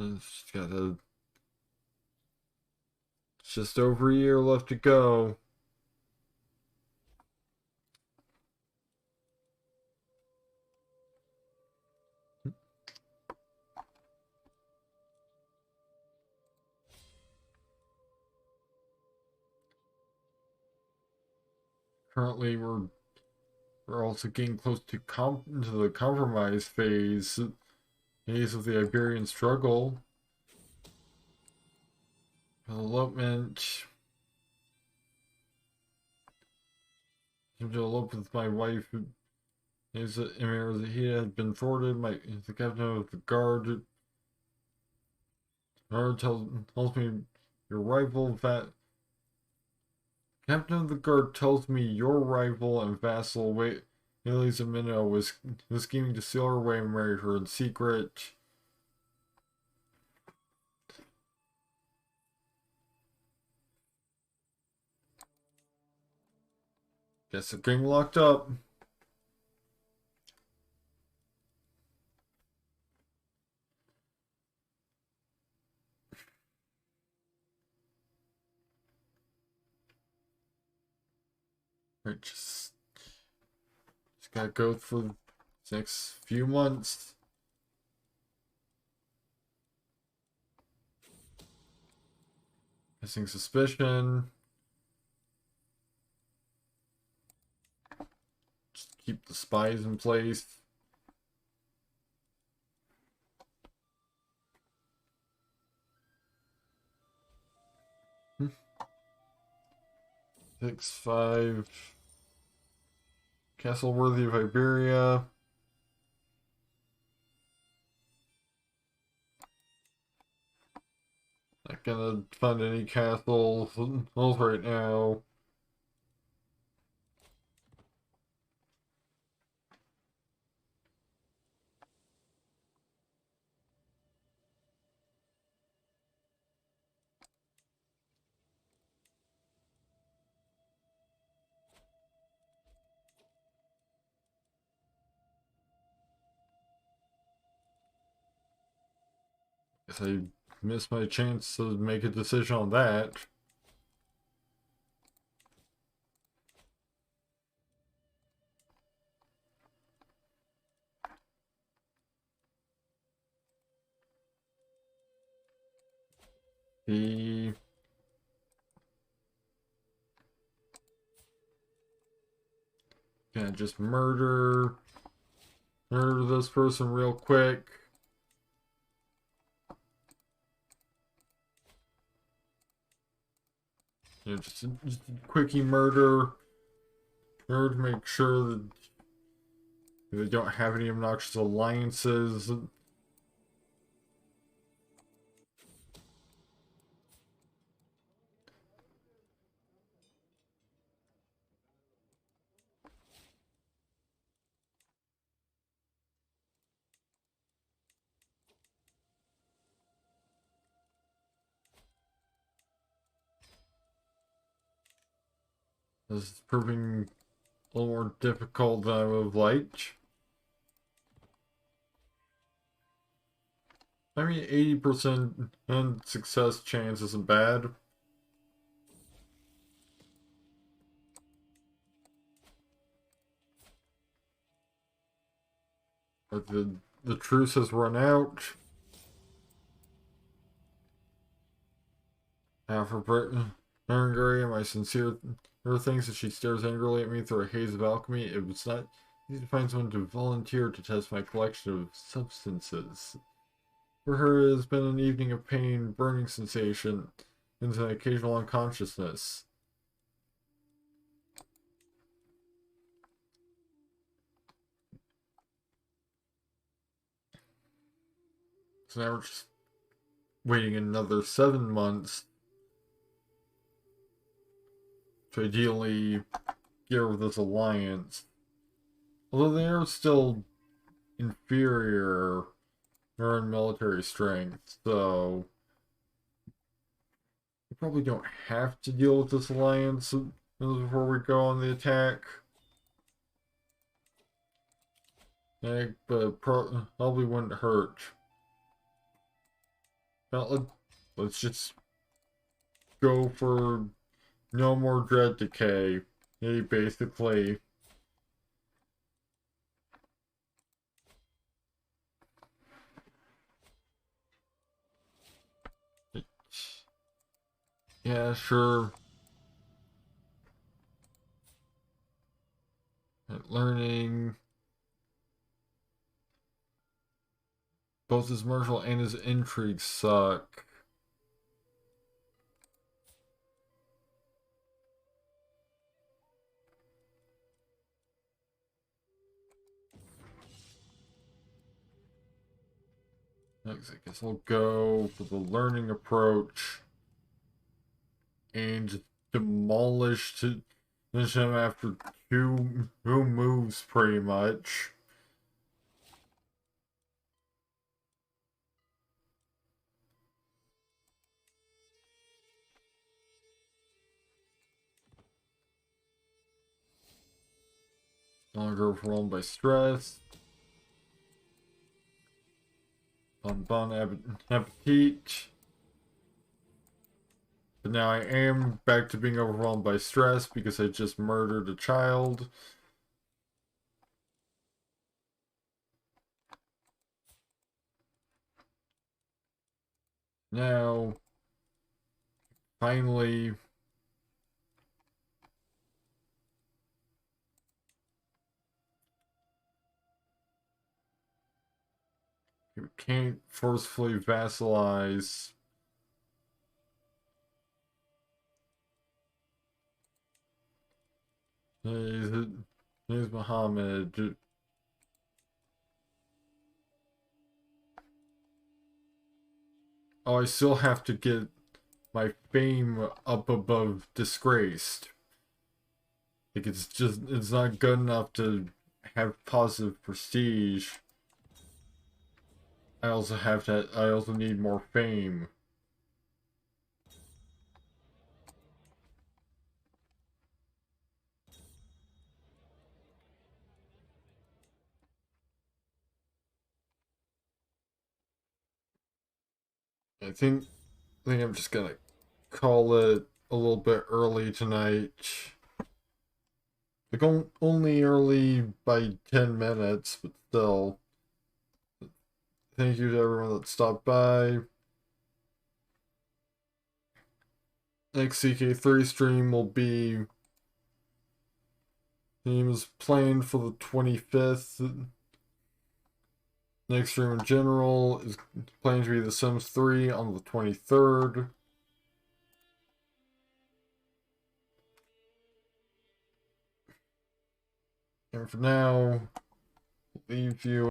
It's just over a year left to go. Currently, we're also getting close to the compromise phase of the Iberian struggle. Elopement. To elope with my wife. Is that he had been thwarted. The captain of the guard. Tells me your rival captain of the guard tells me your rival and vassal Elisa Minnow was scheming to steal her away and marry her in secret. Guess they're getting locked up. Right, just gotta go for the next few months. Missing suspicion. Just keep the spies in place. Hmm. 6-5. Castle worthy of Iberia. Not gonna fund any castles right now. Guess I missed my chance to make a decision on that. He gonna just murder this person real quick. You know, just a quickie murder to make sure that they don't have any obnoxious alliances. This is proving a little more difficult than I would have liked. I mean, 80% success chance isn't bad. But the truce has run out. After Berengaria, my sincere thinks as she stares angrily at me through a haze of alchemy. It was not easy to find someone to volunteer to test my collection of substances. For her, it has been an evening of pain, burning sensation, and an occasional unconsciousness. So now we're just waiting another 7 months to ideally get rid of this alliance. Although they are still inferior in military strength, so we probably don't have to deal with this alliance before we go on the attack. But probably wouldn't hurt. Now, let's just go for no more dread decay. Basically. Yeah, sure. Learning. Both his martial and his intrigue suck. Next, I guess I'll go for the learning approach and just demolish him after two moves, pretty much. No longer overwhelmed by stress. Bon appetit. But now I am back to being overwhelmed by stress because I just murdered a child. Now, finally, you can't forcefully vassalize. Here's Muhammad. Oh, I still have to get my fame up above disgraced. Like, it's not good enough to have positive prestige. I also need more fame. I think I'm just gonna call it a little bit early tonight. Like, only early by 10 minutes, but still. Thank you to everyone that stopped by. Next CK3 stream will be... Theme is planned for the 25th. Next stream in general is planned to be The Sims 3 on the 23rd. And for now, leave you